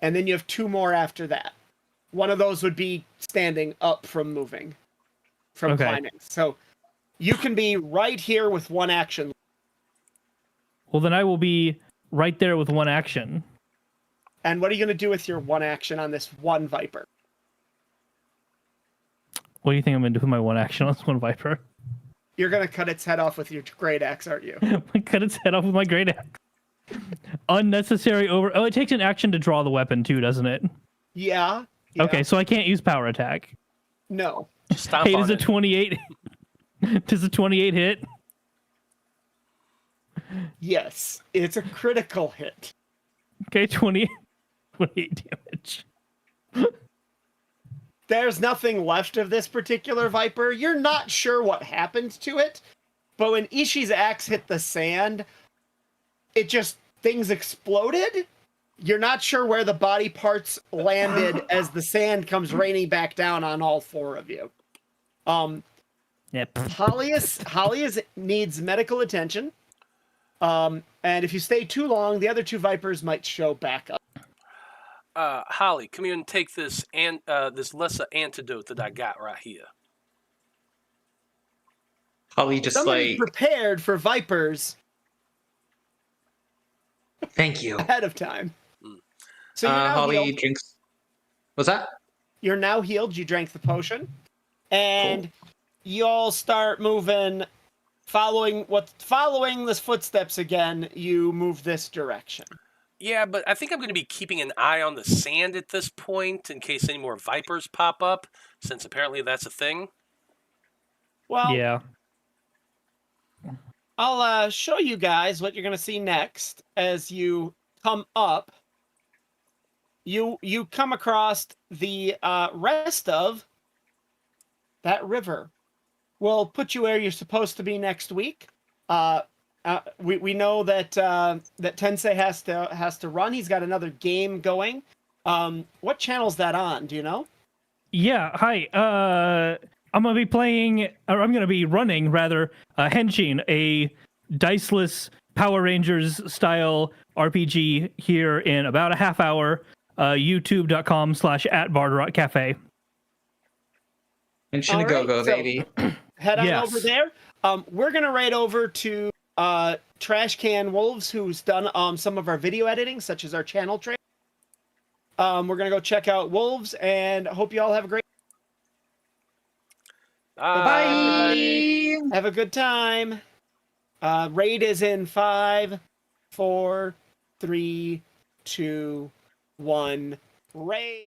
and then you have 2 more after that. One of those would be standing up from moving, from Okay. climbing. So you can be right here with 1 action. Well, then I will be right there with 1 action. And what are you going to do with your 1 action on this 1 Viper? What do you think I'm going to do with my 1 action on this 1 Viper? You're going to cut its head off with your great axe, aren't you? I cut its head off with my great axe. Unnecessary over. Oh, it takes an action to draw the weapon too, doesn't it? Yeah. Okay, so I can't use power attack. No. Stomp Hey, on does a it. 28? Does a 28 hit? Yes. It's a critical hit. Okay, 28 damage. There's nothing left of this particular Viper. You're not sure what happened to it, but when Ishi's axe hit the sand, things exploded. You're not sure where the body parts landed as the sand comes raining back down on all 4 of you. Yep. Holly needs medical attention. And if you stay too long, the other 2 Vipers might show back up. Holly, come here and take this this lesser antidote that I got right here. Holly just Somebody prepared for Vipers thank you. ahead of time. So you're now Holly healed. drinks. What's that? You're now healed. You drank the potion, and you all start moving, following this footsteps again. You move this direction. Yeah, but I think I'm going to be keeping an eye on the sand at this point in case any more vipers pop up, since apparently that's a thing. Well, Yeah. I'll show you guys what you're going to see next as you come up. You come across the rest of that river. We'll put you where you're supposed to be next week. We know that that Tensei has to run. He's got another game going. What channel's that on? Do you know? Yeah, hi. I'm gonna be playing, or I'm gonna be running rather, Henshin, a diceless Power Rangers style RPG here in about a half hour. YouTube.com/@BardaRockCafe. And All Shinagogo, right, so- baby. Head on Yes. over there. We're gonna raid over to Trash Can Wolves, who's done some of our video editing, such as our channel trailer. We're gonna go check out Wolves, and hope you all have a great. Bye. Have a good time. Raid is in 5, 4, 3, 2, 1. Raid.